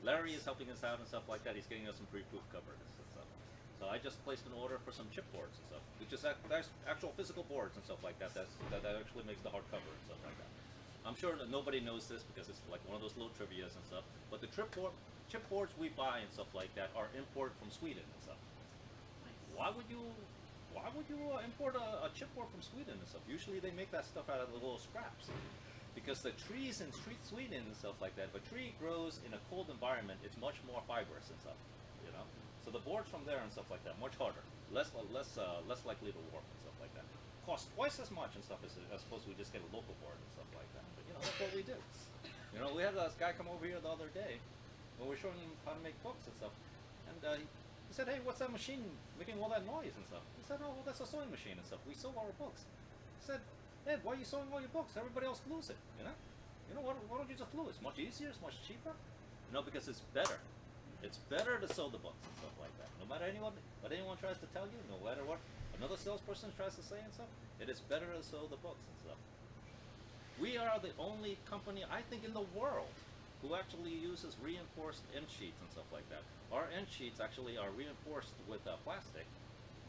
[SPEAKER 8] Larry is helping us out and stuff like that. He's getting us some pre-proof covers and stuff. So I just placed an order for some chipboards and stuff, which is actual physical boards and stuff like that. That actually makes the hardcover and stuff like that. I'm sure that nobody knows this because it's like one of those little trivias and stuff. But the chipboards we buy and stuff like that are imported from Sweden and stuff. Why would you import a chipboard from Sweden and stuff? Usually they make that stuff out of the little scraps. Because the trees in Sweden and stuff like that, if a tree grows in a cold environment, it's much more fibrous and stuff, So the boards from there and stuff like that, much harder, less likely to warp and stuff like that. Cost twice as much and stuff as opposed to we just get a local board and stuff like that. But that's what we do. We had this guy come over here the other day when we were showing him how to make books and stuff, and he said, "Hey, what's that machine making all that noise and stuff?" He said, "Oh, well, that's a sewing machine and stuff. We sew our books." He said, "Ed, why are you sewing all your books? Everybody else glues it, why don't you just glue it? It's much easier, it's much cheaper." Because it's better. It's better to sew the books and stuff like that. No matter what anyone tries to tell you, no matter what another salesperson tries to say and stuff, it is better to sew the books and stuff. We are the only company, I think, in the world who actually uses reinforced end sheets and stuff like that. Our end sheets actually are reinforced with plastic.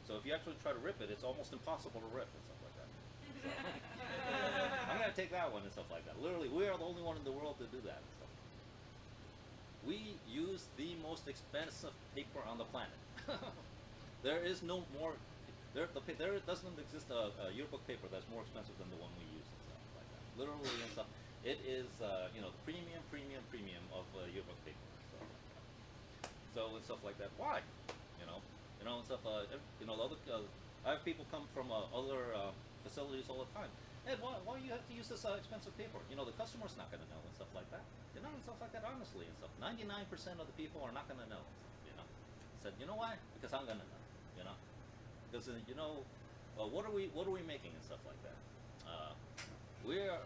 [SPEAKER 8] So if you actually try to rip it, it's almost impossible to rip and stuff like that. So, I'm going to take that one and stuff like that. Literally, we are the only one in the world to do that and stuff. We use the most expensive paper on the planet. There is no more, there doesn't exist a yearbook paper that's more expensive than the one we use and stuff like that. Literally and stuff. It is, the premium of yearbook paper and stuff like that. So and stuff like that. Why? And stuff. I have people come from other facilities all the time. Ed, why do you have to use this expensive paper? The customer's not going to know and stuff like that. And stuff like that, honestly and stuff. 99% of the people are not going to know. I said, you know why? Because I'm going to know. Because what are we making and stuff like that? We're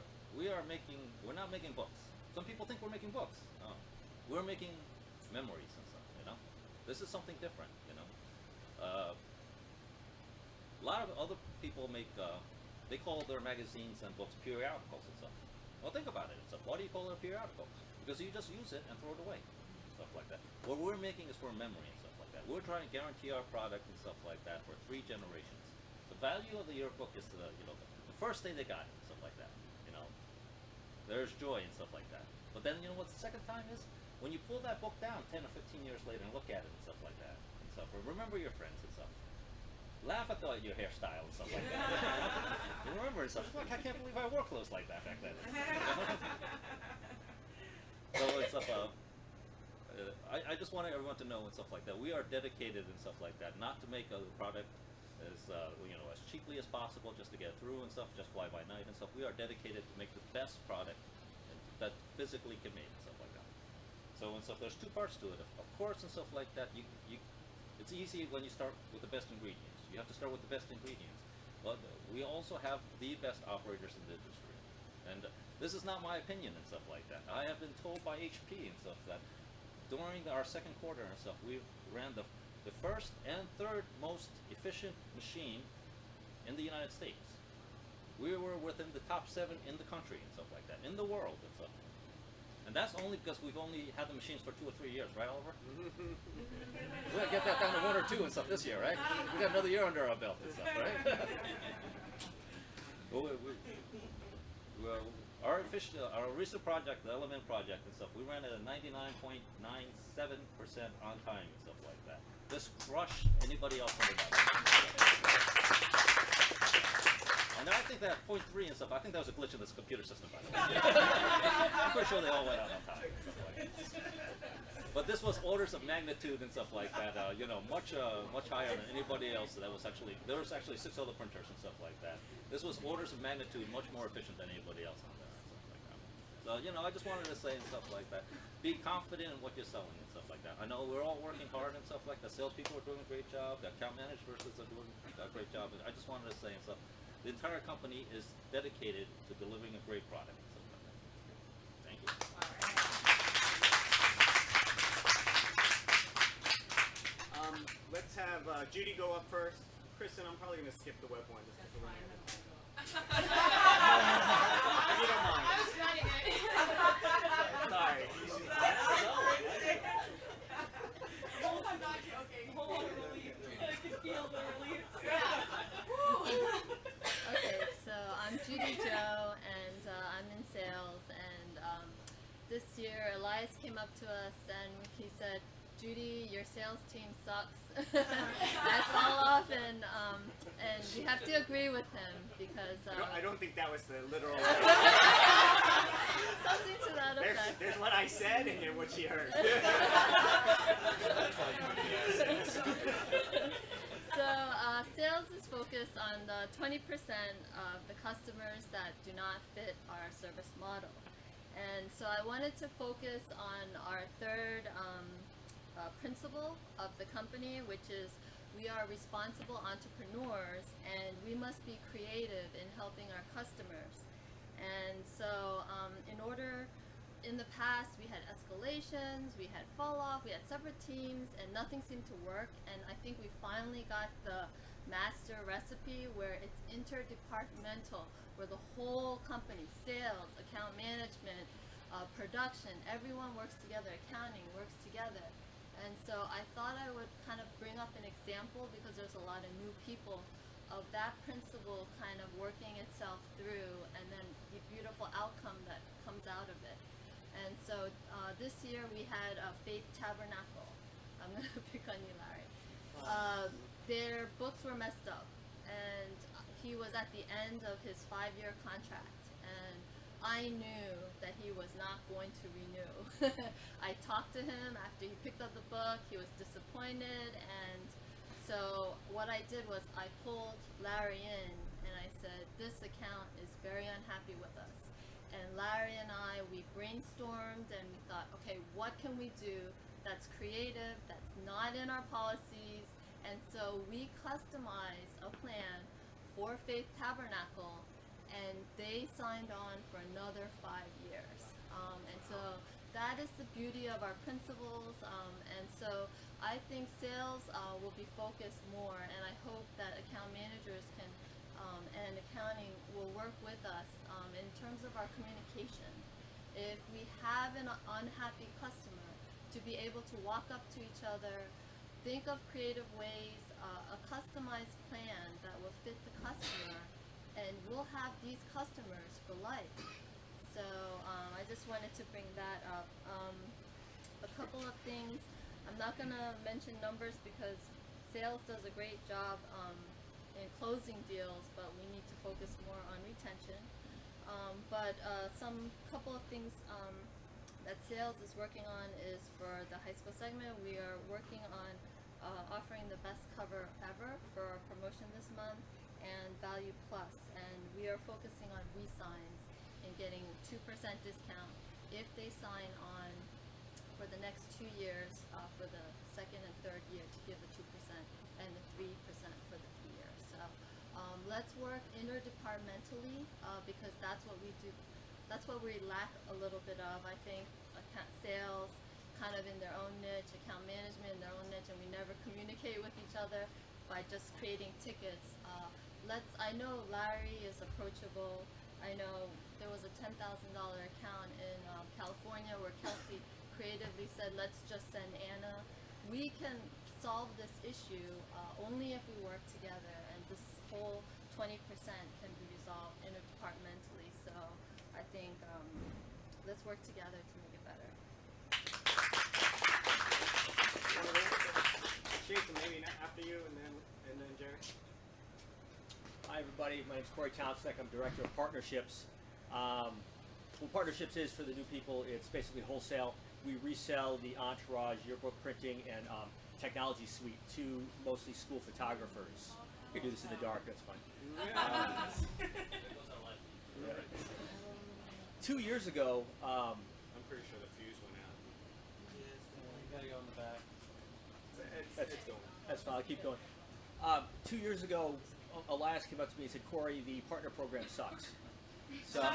[SPEAKER 8] not making books. Some people think we're making books. We're making memories and stuff. This is something different. A lot of other people make. They call their magazines and books periodicals and stuff. Well, think about it and stuff. Why do you call it a periodical? Because you just use it and throw it away, stuff like that. What we're making is for memory and stuff like that. We're trying to guarantee our product and stuff like that for 3 generations. The value of the yearbook is the first day they got it, stuff like that. There's joy and stuff like that. But then what the second time is? When you pull that book down 10 or 15 years later and look at it and stuff like that, and stuff. Or remember your friends and stuff. Laugh at your hairstyle and stuff like that. Remember and stuff. Look, I can't believe I wore clothes like that back then. So it's stuff. I just want everyone to know and stuff like that. We are dedicated and stuff like that, not to make a product as as cheaply as possible, just to get through and stuff, just fly by night and stuff. We are dedicated to make the best product that physically can make and stuff like that. So and stuff, there's two parts to it. Of course and stuff like that. It's easy when you start with the best ingredients. You have to start with the best ingredients. But we also have the best operators in the industry, and this is not my opinion and stuff like that. I have been told by HP and stuff that during our second quarter and stuff, we ran the first and third most efficient machine in the United States. We were within the top 7 in the country and stuff like that, in the world and stuff. And that's only because we've only had the machines for 2 or 3 years, right, Oliver? We gotta get that down to 1 or 2 and stuff this year, right? We got another year under our belt and stuff, right? Well, our recent project, the Element project and stuff, we ran at a 99.97% on time and stuff like that. This crushed anybody else on the battle. And I think that 0.3 and stuff, I think that was a glitch in this computer system, by the way. I'm pretty sure they all went out on time and stuff like that. But this was orders of magnitude and stuff like that, much higher than anybody else. There was actually 6 other printers and stuff like that. This was orders of magnitude much more efficient than anybody else on there and stuff like that. So, I just wanted to say and stuff like that, be confident in what you're selling and stuff like that. I know we're all working hard and stuff like that. Salespeople are doing a great job. The account managers are doing a great job. And I just wanted to say and stuff, the entire company is dedicated to delivering a great product and stuff like that. Thank you.
[SPEAKER 1] Let's have Judy go up first. Kristen, I'm probably going to skip the web one just because we're running out of time. If you don't mind.
[SPEAKER 3] I was writing it.
[SPEAKER 1] Sorry.
[SPEAKER 5] I'm not joking. Whole relief. I can feel the relief.
[SPEAKER 9] Okay, so I'm Judy Joe, and I'm in sales. And this year, Elias came up to us and he said, "Judy, your sales team sucks." I fall off, and you have to agree with him because
[SPEAKER 1] I don't think that was the literal.
[SPEAKER 9] something to that effect.
[SPEAKER 1] There's what I said and then what she heard.
[SPEAKER 9] So sales is focused on the 20% of the customers that do not fit our service model. And so I wanted to focus on our third principle of the company, which is we are responsible entrepreneurs and we must be creative in helping our customers. And so in the past we had escalations, we had fall off, we had separate teams, and nothing seemed to work. And I think we finally got the master recipe where it's interdepartmental, where the whole company, sales, account management, production, everyone works together, accounting works together. And so I thought I would kind of bring up an example because there's a lot of new people of that principle kind of working itself through, and then the beautiful outcome that comes out of it. And so this year we had a Faith Tabernacle. I'm going to pick on you, Larry. Their books were messed up, and he was at the end of his 5-year contract, and I knew that he was not going to renew. I talked to him after he picked up the book. He was disappointed, and so what I did was I pulled Larry in and I said, this account is very unhappy with us. And Larry and I, we brainstormed and we thought, okay, what can we do that's creative, that's not in our policies? And so we customized a plan for Faith Tabernacle, and they signed on for another 5 years. And so that is the beauty of our principles. And so I think sales will be focused more, and I hope that account managers can and accounting will work with us in terms of our communication. If we have an unhappy customer, to be able to walk up to each other, think of creative ways, a customized plan that will fit the customer, and we'll have these customers for life. So I just wanted to bring that up. A couple of things. I'm not gonna mention numbers because sales does a great job in closing deals, but we need to focus more on retention. But some couple of things that sales is working on is for the high school segment. We are working on offering the best cover ever for our promotion this month and Value Plus, and we are focusing on re-signs and getting 2% discount if they sign on for the next 2 years for the second and third year to give the 2% and the 3% for the 3 years. So let's work interdepartmentally because that's what we do. That's what we lack a little bit of. I think account sales kind of in their own niche, account management in their own niche, and we never communicate with each other by just creating tickets. I know Larry is approachable. I know there was a $10,000 account in California where Kelsey creatively said, let's just send Anna. We can solve this issue only if we work together, and this whole 20% can be resolved interdepartmentally. So I think let's work together to make it better.
[SPEAKER 1] Jason, maybe after you, and then Jerry.
[SPEAKER 10] Hi everybody, my name is Corey Townsend. I'm Director of Partnerships. What Partnerships is, for the new people, it's basically wholesale. We resell the Entourage Yearbook printing and technology suite to mostly school photographers. You can do this in the dark, that's fine. 2 years ago,
[SPEAKER 1] I'm pretty sure the fuse went out.
[SPEAKER 2] You gotta go in the back.
[SPEAKER 1] It's going.
[SPEAKER 10] that's fine, I'll keep going. 2 years ago, Elias came up to me and said, Corey, the partner program sucks. So,
[SPEAKER 1] Again,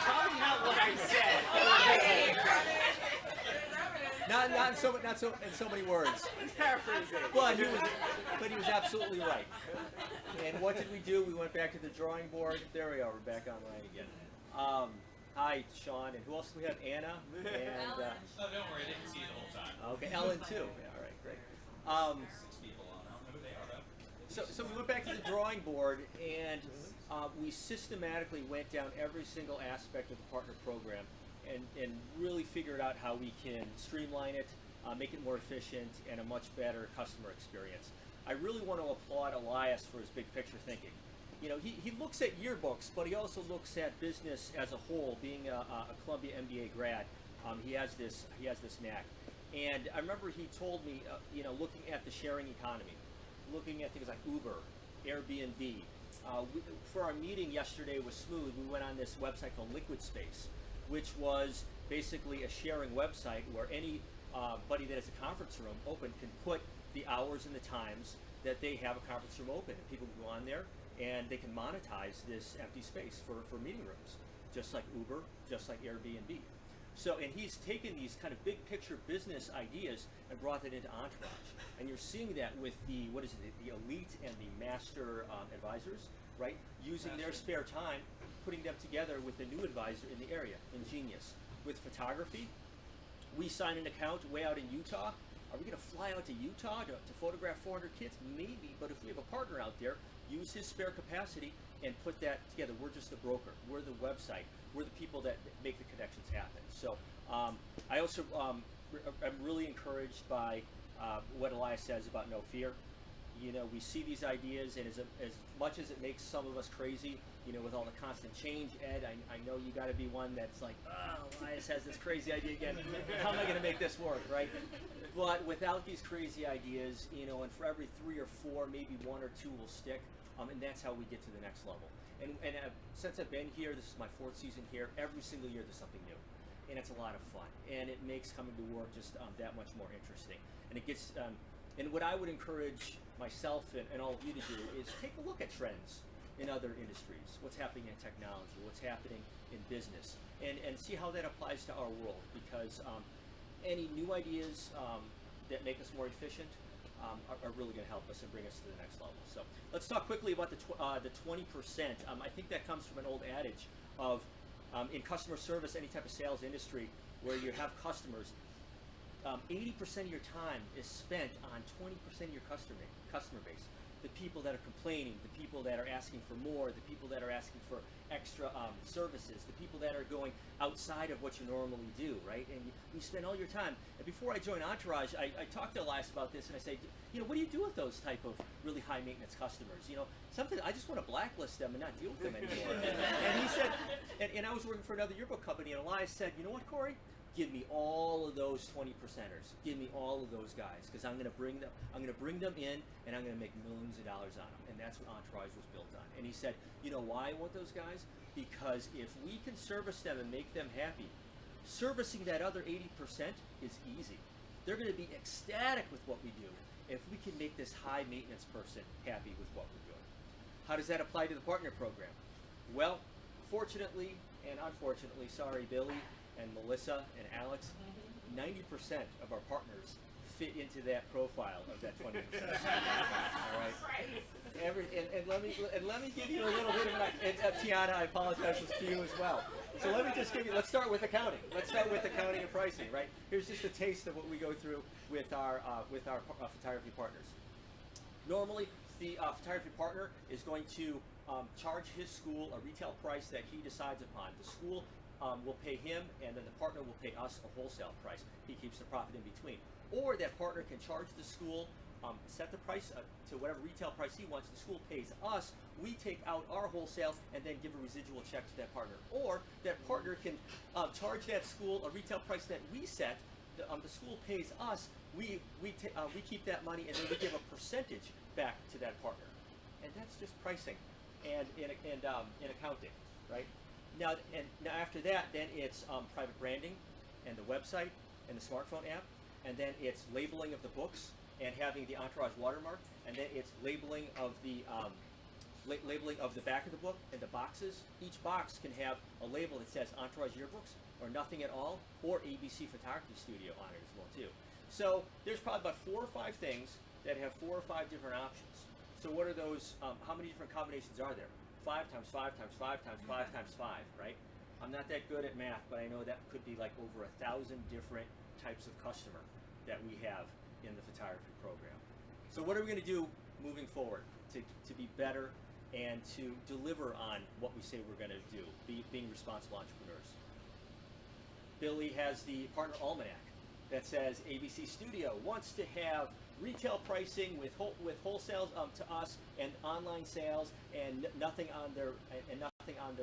[SPEAKER 1] probably not what I said.
[SPEAKER 10] not so in so many words.
[SPEAKER 1] Paraphrasing.
[SPEAKER 10] But he was absolutely right. And what did we do? We went back to the drawing board. There we are. We're back online again. Hi, Sean, and who else do we have? Anna and
[SPEAKER 11] Oh, don't worry, they can see you the whole time.
[SPEAKER 10] okay, Ellen too. Yeah, all right, great.
[SPEAKER 11] 6 people on. I don't know who they are though.
[SPEAKER 10] So we went back to the drawing board, and we systematically went down every single aspect of the partner program and really figured out how we can streamline it, make it more efficient, and a much better customer experience. I really want to applaud Elias for his big picture thinking. You know, he looks at yearbooks, but he also looks at business as a whole. Being a Columbia MBA grad, he has this knack. And I remember he told me, you know, looking at the sharing economy, looking at things like Uber, Airbnb. For our meeting yesterday with Smooth, we went on this website called Liquid Space, which was basically a sharing website where anybody that has a conference room open can put the hours and the times that they have a conference room open, and people can go on there and they can monetize this empty space for meeting rooms, just like Uber, just like Airbnb. So, and he's taken these kind of big picture business ideas and brought it into Entourage. And you're seeing that with the elite and the master advisors, right? Using their spare time, putting them together with a new advisor in the area, Ingenious. With photography, we sign an account way out in Utah. Are we gonna fly out to Utah to photograph 400 kids? Maybe, but if we have a partner out there, use his spare capacity and put that together. We're just the broker. We're the website. We're the people that make the connections happen. So I also I'm really encouraged by what Elias says about no fear. You know, we see these ideas, and as much as it makes some of us crazy, you know, with all the constant change, Ed, I know you got to be one that's like, oh, Elias has this crazy idea again. How am I going to make this work, right? But without these crazy ideas, you know, and for every 3 or 4, maybe 1 or 2 will stick, and that's how we get to the next level. And since I've been here, this is my 4th season here, every single year there's something new. And it's a lot of fun. And it makes coming to work just that much more interesting. And it gets, and what I would encourage myself and all of you to do is take a look at trends in other industries, what's happening in technology, what's happening in business, and see how that applies to our world. Because any new ideas that make us more efficient are really going to help us and bring us to the next level. So let's talk quickly about the 20%. I think that comes from an old adage of in customer service, any type of sales industry where you have customers, 80% of your time is spent on 20% of your customer base. the people that are complaining, the people that are asking for more, the people that are asking for extra services, the people that are going outside of what you normally do, right? And you spend all your time. And before I joined Entourage, I talked to Elias about this, and I say, what do you do with those type of really high maintenance customers? Something I just want to blacklist them and not deal with them anymore. And he said, and I was working for another yearbook company, and Elias said, you know what, Corey? Give me all of those 20%ers. Give me all of those guys, because I'm going to bring them in, and I'm going to make millions of dollars on them. And that's what Entourage was built on. And he said, you know why I want those guys? Because if we can service them and make them happy, servicing that other 80% is easy. They're going to be ecstatic with what we do if we can make this high maintenance person happy with what we're doing. How does that apply to the partner program? Well, fortunately and unfortunately, sorry, Billy and Melissa and Alex, 90% of our partners fit into that profile of that 20%. All right. And let me give you a little bit of and Tiana, I apologize to you as well. So let me just give you. Let's start with accounting. Let's start with accounting and pricing. Right. Here's just a taste of what we go through with our photography partners. Normally, the photography partner is going to charge his school a retail price that he decides upon. The school will pay him, and then the partner will pay us a wholesale price. He keeps the profit in between. Or that partner can charge the school, set the price to whatever retail price he wants. The school pays us. We take out our wholesale and then give a residual check to that partner. Or that partner can charge that school a retail price that we set. The school pays us. We keep that money, and then we give a percentage back to that partner. And that's just pricing and in accounting, right? Now after that, then it's private branding and the website and the smartphone app, and then it's labeling of the books and having the Entourage watermark, and then it's labeling of the back of the book and the boxes. Each box can have a label that says Entourage Yearbooks or nothing at all, or ABC Photography Studio on it as well too. So there's probably about 4 or 5 things that have 4 or 5 different options. So what are those? How many different combinations are there? 5 times 5 times 5 times 5 times 5, right? I'm not that good at math, but I know that could be like over 1,000 different types of customer that we have in the photography program. So what are we going to do moving forward to be better and to deliver on what we say we're going to do, being responsible entrepreneurs? Billy has the partner almanac that says ABC Studio wants to have retail pricing with wholesales to us and online sales and nothing on their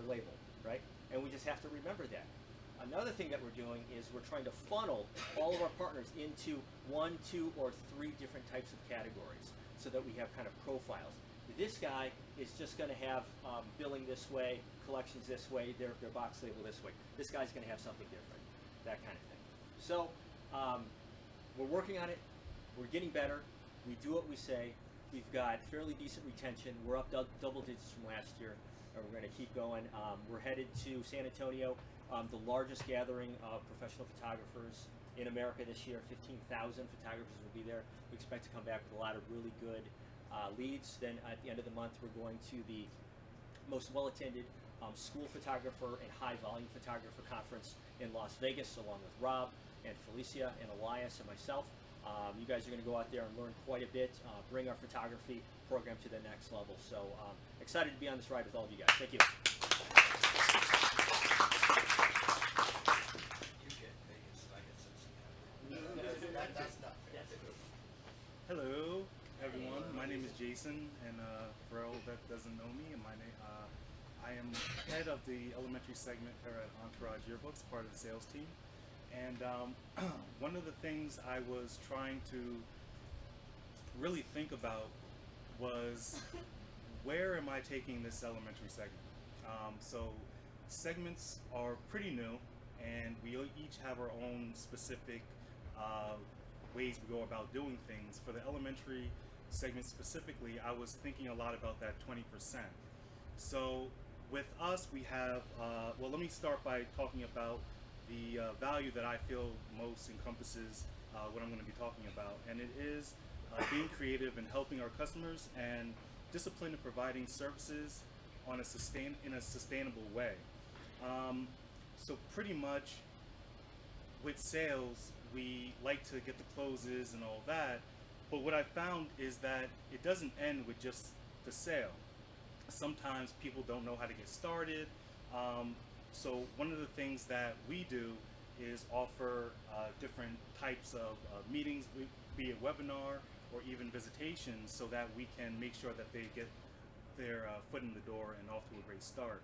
[SPEAKER 10] label, right? And we just have to remember that. Another thing that we're doing is we're trying to funnel all of our partners into 1, 2, or 3 different types of categories so that we have kind of profiles. This guy is just going to have billing this way, collections this way, their box label this way. This guy's going to have something different, that kind of thing. So we're working on it. We're getting better. We do what we say. We've got fairly decent retention. We're up double digits from last year, and we're going to keep going. We're headed to San Antonio, the largest gathering of professional photographers in America this year. 15,000 photographers will be there. We expect to come back with a lot of really good leads. Then at the end of the month, we're going to the most well-attended school photographer and high-volume photographer conference in Las Vegas, along with Rob and Felicia and Elias and myself. You guys are going to go out there and learn quite a bit, bring our photography program to the next level. So excited to be on this ride with all of you guys. Thank you.
[SPEAKER 4] Hello, everyone. My name is Jason, and for all that doesn't know me, I am head of the elementary segment here at Entourage Yearbooks, part of the sales team. And one of the things I was trying to really think about was, where am I taking this elementary segment? So segments are pretty new, and we each have our own specific ways we go about doing things. For the elementary segment specifically, I was thinking a lot about that 20%. So with us, we have, well, let me start by talking about the value that I feel most encompasses what I'm going to be talking about, and it is being creative and helping our customers, and discipline in providing services on in a sustainable way. So pretty much with sales, we like to get the closes and all that, But what I found is that it doesn't end with just the sale. Sometimes people don't know how to get started. So one of the things that we do is offer different types of meetings, be it webinar or even visitations, so that we can make sure that they get their foot in the door and off to a great start.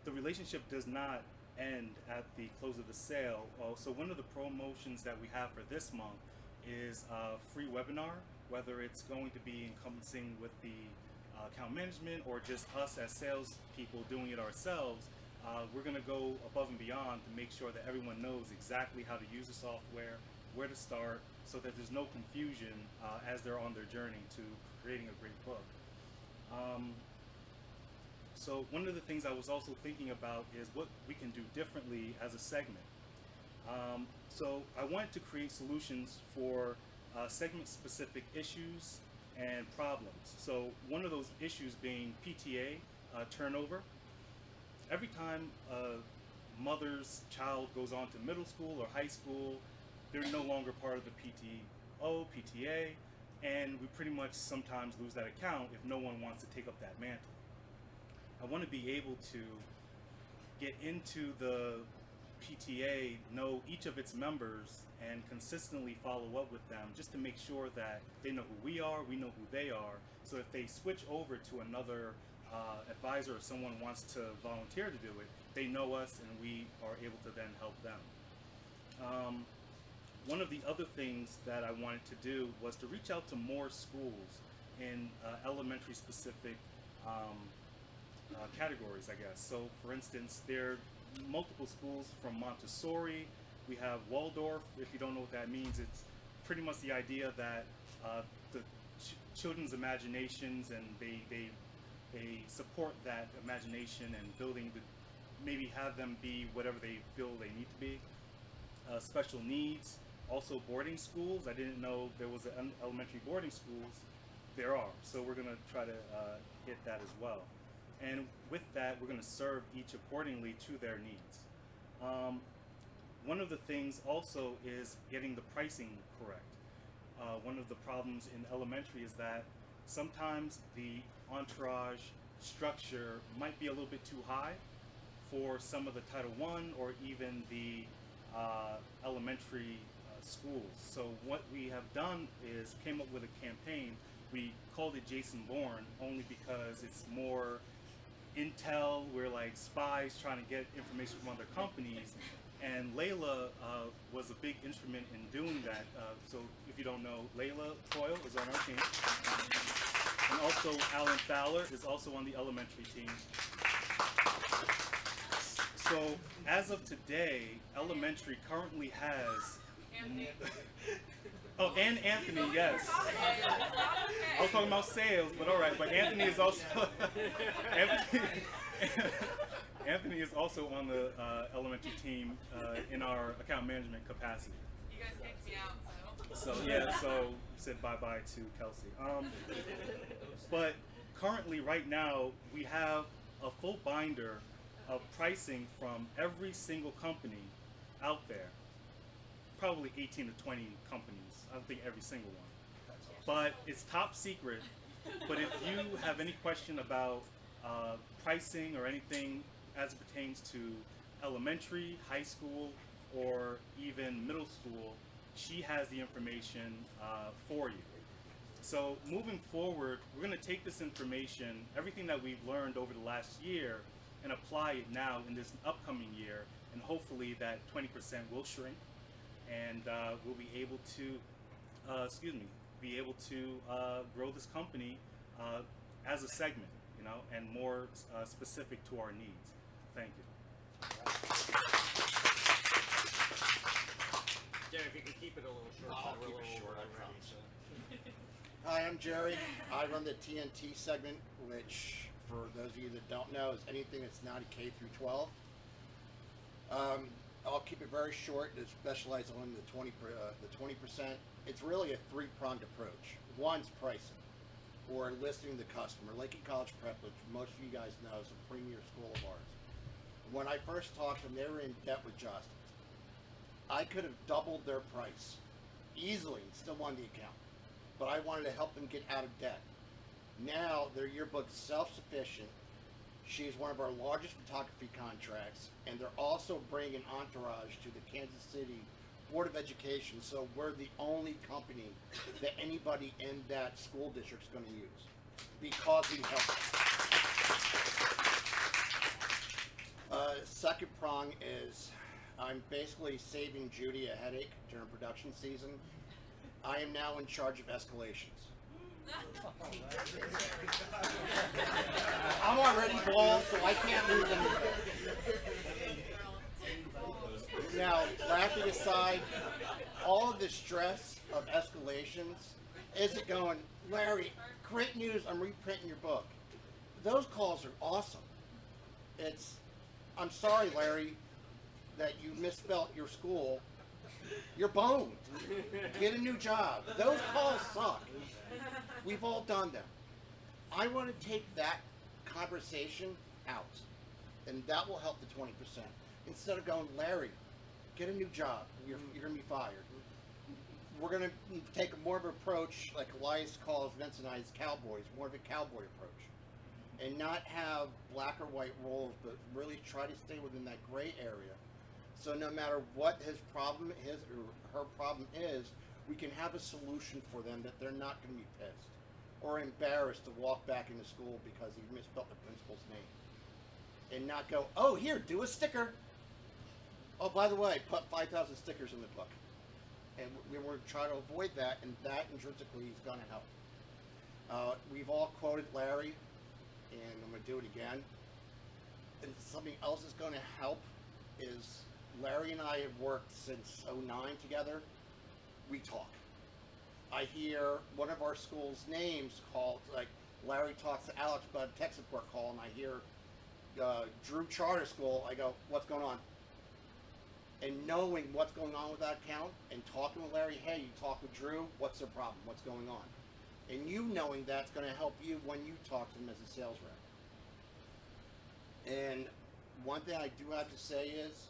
[SPEAKER 4] The relationship does not end at the close of the sale. So one of the promotions that we have for this month is a free webinar, whether it's going to be encompassing with the account management or just us as salespeople doing it ourselves. We're going to go above and beyond to make sure that everyone knows exactly how to use the software, where to start, so that there's no confusion as they're on their journey to creating a great book. So one of the things I was also thinking about is what we can do differently as a segment. So I wanted to create solutions for segment-specific issues and problems. So one of those issues being PTA, turnover. Every time a mother's child goes on to middle school or high school, they're no longer part of the PTA, and we pretty much sometimes lose that account if no one wants to take up that mantle. I want to be able to get into the PTA, know each of its members, and consistently follow up with them just to make sure that they know who we are, we know who they are. So if they switch over to another advisor or someone wants to volunteer to do it, they know us and we are able to then help them. One of the other things that I wanted to do was to reach out to more schools in elementary specific categories, I guess. So for instance, there are multiple schools from Montessori. We have Waldorf. If you don't know what that means, it's pretty much the idea that the children's imaginations, and they support that imagination and building maybe have them be whatever they feel they need to be. Special needs, also boarding schools. I didn't know there was elementary boarding schools. There are, so we're going to try to hit that as well. And with that, we're going to serve each accordingly to their needs. One of the things also is getting the pricing correct. One of the problems in elementary is that sometimes the Entourage structure might be a little bit too high for some of the Title I or even the elementary schools. So what we have done is came up with a campaign. We called it Jason Bourne only because it's more intel. We're like spies trying to get information from other companies. And Layla was a big instrument in doing that. So if you don't know, Layla Toyle is on our team. And also Alan Fowler is also on the elementary team. So as of today, elementary currently has... Oh, and Anthony, yes. I was talking about sales, but all right. But Anthony is also... Anthony is also on the elementary team in our account management capacity.
[SPEAKER 12] You guys kicked me out, so.
[SPEAKER 4] So yeah, so said bye-bye to Kelsey. But currently, right now, we have a full binder of pricing from every single company out there. Probably 18 to 20 companies. I don't think every single one. But it's top secret. But if you have any question about pricing or anything as it pertains to elementary, high school, or even middle school, she has the information for you. So moving forward, we're going to take this information, everything that we've learned over the last year, and apply it now in this upcoming year, and hopefully that 20% will shrink, and we'll be able to, grow this company as a segment, you know, and more specific to our needs. Thank you.
[SPEAKER 1] Jerry, if you could keep it a little short.
[SPEAKER 13] I'll
[SPEAKER 1] we're
[SPEAKER 13] keep
[SPEAKER 1] a
[SPEAKER 13] it
[SPEAKER 1] little
[SPEAKER 13] short, I
[SPEAKER 1] already,
[SPEAKER 13] promise.
[SPEAKER 1] so.
[SPEAKER 13] Hi, I'm Jerry. I run the TNT segment, which, for those of you that don't know, is anything that's not a K through 12. I'll keep it very short to specialize on the 20%. It's really a three-pronged approach. One's pricing, or listing the customer. Lincoln College Prep, which most of you guys know, is a premier school of ours. When I first talked to them, they were in debt with Justin. I I could have doubled their price easily and still won the account. But I wanted to help them get out of debt. Now their yearbook's self-sufficient. She's one of our largest photography contracts, and they're also bringing Entourage to the Kansas City Board of Education, so we're the only company that anybody in that school district's going to use because we help them. Second prong is I'm basically saving Judy a headache during production season. I am now in charge of escalations. I'm already bald, so I can't lose anything. Now, laughing aside, all of the stress of escalations isn't going, Larry, great news, I'm reprinting your book. Those calls are awesome. It's, I'm sorry, Larry, that you misspelt your school. You're boned. Get a new job. Those calls suck. We've all done them. I want to take that conversation out, and that will help the 20%. Instead of going, Larry, get a new job. You're going to be fired. We're going to take more of an approach, like Elias calls Vince and I as cowboys, more of a cowboy approach, and not have black or white roles, but really try to stay within that gray area. So no matter what his problem, his or her problem is, we can have a solution for them that they're not going to be pissed or embarrassed to walk back into school because he misspelled the principal's name. And not go, oh, here, do a sticker. Oh, by the way, put 5,000 stickers in the book. And we're trying to avoid that, and that intrinsically is going to help. We've all quoted Larry, and I'm going to do it again. And something else that's going to help is Larry and I have worked since '09 together. We talk. I hear one of our school's names called, like Larry talks to Alex about a tech support call, and I hear Drew Charter School. I go, what's going on? And knowing what's going on with that account and talking with Larry, hey, you talk with Drew, what's the problem? What's going on? And you knowing that's going to help you when you talk to him as a sales rep. And one thing I do have to say is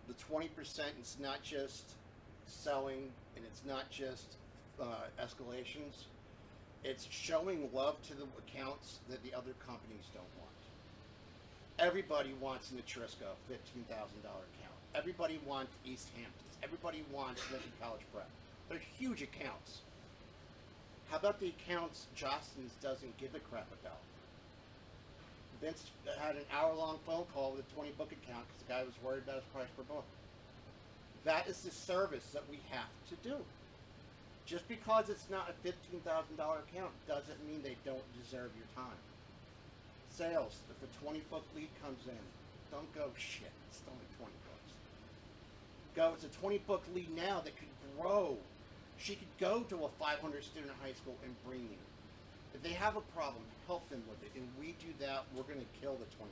[SPEAKER 13] the 20% is not just selling, and it's not just escalations. It's showing love to the accounts that the other companies don't want. Everybody wants Nabisco, $15,000 account. Everybody wants East Hamptons. Everybody wants Lincoln College Prep. They're huge accounts. How about the accounts Jostens doesn't give a crap about? Vince had an hour-long phone call with a 20-book account because the guy was worried about his price per book. That is the service that we have to do. Just because it's not a $15,000 account doesn't mean they don't deserve your time. Sales, if a 20-book lead comes in, don't go, shit, it's only 20 books. Go, it's a 20-book lead now that could grow. She could go to a 500-student high school and bring you. If they have a problem, help them with it. And we do that, we're going to kill the 20%.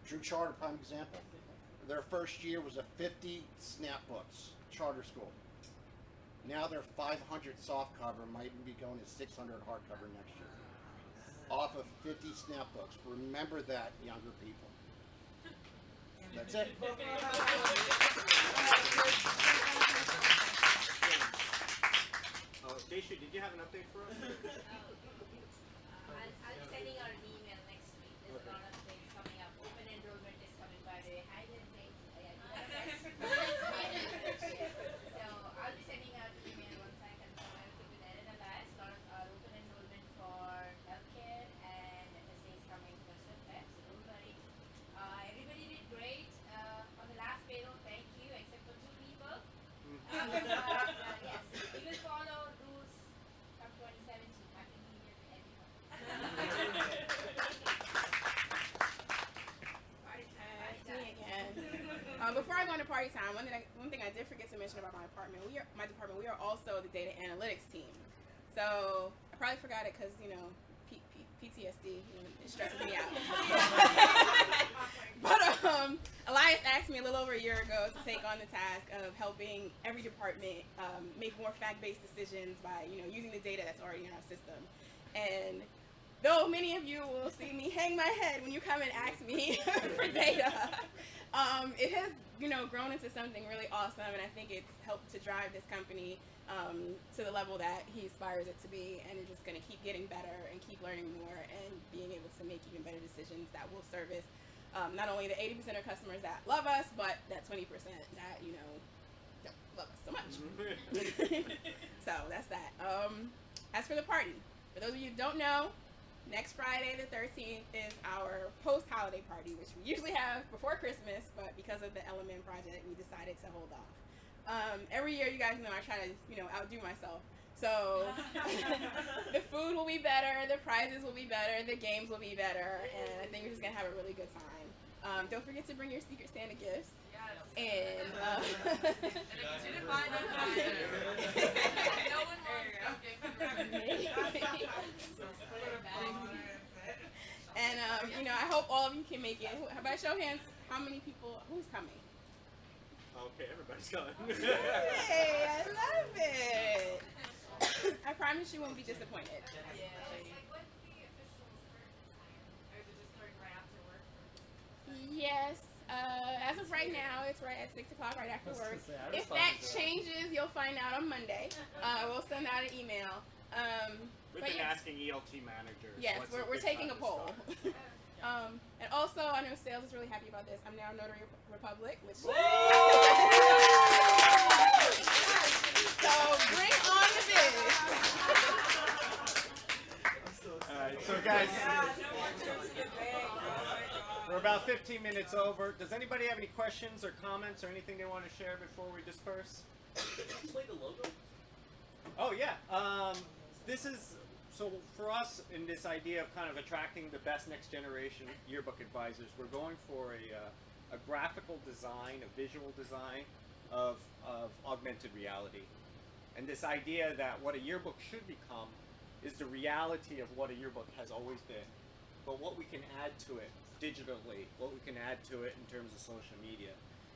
[SPEAKER 13] Drew Charter, prime example. Their first year was a 50 snap books, charter school. Now they're 500 soft cover, might even be going to 600 hardcover next year. Off of 50 snap books. Remember that, younger people. That's it.
[SPEAKER 1] Daisha, did you have an update for us?
[SPEAKER 14] I'll be sending out an email next week. There's a lot of things coming up. Open enrollment is coming, by the way. Hi, Lindsay. So I'll be sending out an email once I confirm. I'll keep it edited alive. A lot of open enrollment for healthcare and FSA is coming first of Feb, so don't worry. Everybody did great on the last payroll. Thank you, except for 2 people. Yes, we will follow rules from 2017. Happy New Year to everyone.
[SPEAKER 7] It's me again. Before I go into party time, one thing I did forget to mention about my department. We are also the data analytics team. So I probably forgot it because PTSD, it stresses me out. But Elias asked me a little over a year ago to take on the task of helping every department make more fact-based decisions by using the data that's already in our system. And though many of you will see me hang my head when you come and ask me for data, It has, grown into something really awesome, and I think it's helped to drive this company to the level that he aspires it to be, and it's just going to keep getting better and keep learning more and being able to make even better decisions that will service not only the 80% of customers that love us, but that 20% that, don't love us so much. So that's that. As for the party, for those of you who don't know, next Friday the 13th is our post-holiday party, which we usually have before Christmas, but because of the Element project, we decided to hold off. Every year, you guys know, I try to, outdo myself. So the food will be better, the prizes will be better, the games will be better, and I think we're just going to have a really good time. Don't forget to bring your Secret Santa gifts. And
[SPEAKER 12] And if you didn't buy them, buy them. No one wants no gift
[SPEAKER 7] and I hope all of you can make it. By show of hands, how many people? Who's coming?
[SPEAKER 1] Okay, everybody's coming.
[SPEAKER 7] Hey, I love it. I promise you won't be disappointed. Yes. As of right now, it's right at 6 o'clock, right after work. If that changes, you'll find out on Monday. We'll send out an email.
[SPEAKER 1] We've been asking ELT managers.
[SPEAKER 7] Yes, we're taking a poll. And also, I know Sales is really happy about this. I'm now Notary Republic, which so bring on the biz.
[SPEAKER 1] All right, so guys, we're about 15 minutes over. Does anybody have any questions or comments or anything they want to share before we disperse?
[SPEAKER 8] Explain the logo.
[SPEAKER 1] Oh yeah, this is so for us in this idea of kind of attracting the best next generation yearbook advisors. We're going for a graphical design, a visual design of augmented reality, and this idea that what a yearbook should become is the reality of what a yearbook has always been, but what we can add to it digitally, what we can add to it in terms of social media.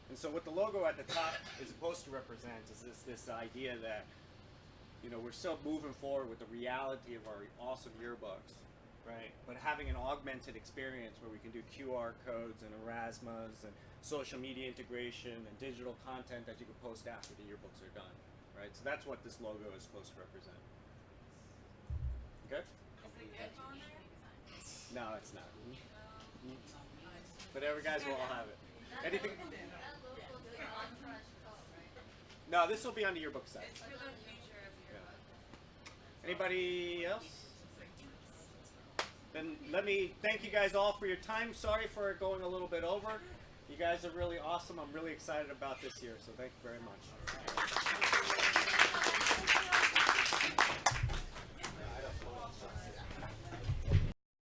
[SPEAKER 1] And so what the logo at the top is supposed to represent is this idea that we're still moving forward with the reality of our awesome yearbooks, right? But having an augmented experience where we can do QR codes and Erasmus and social media integration and digital content that you can post after the yearbooks are done, right? So that's what this logo is supposed to represent. Okay? No, it's not. But every guys will all have it. Anything? No, this will be on the yearbook site. Anybody else? Then let me thank you guys all for your time. Sorry for going a little bit over. You guys are really awesome. I'm really excited about this year, so thank you very much.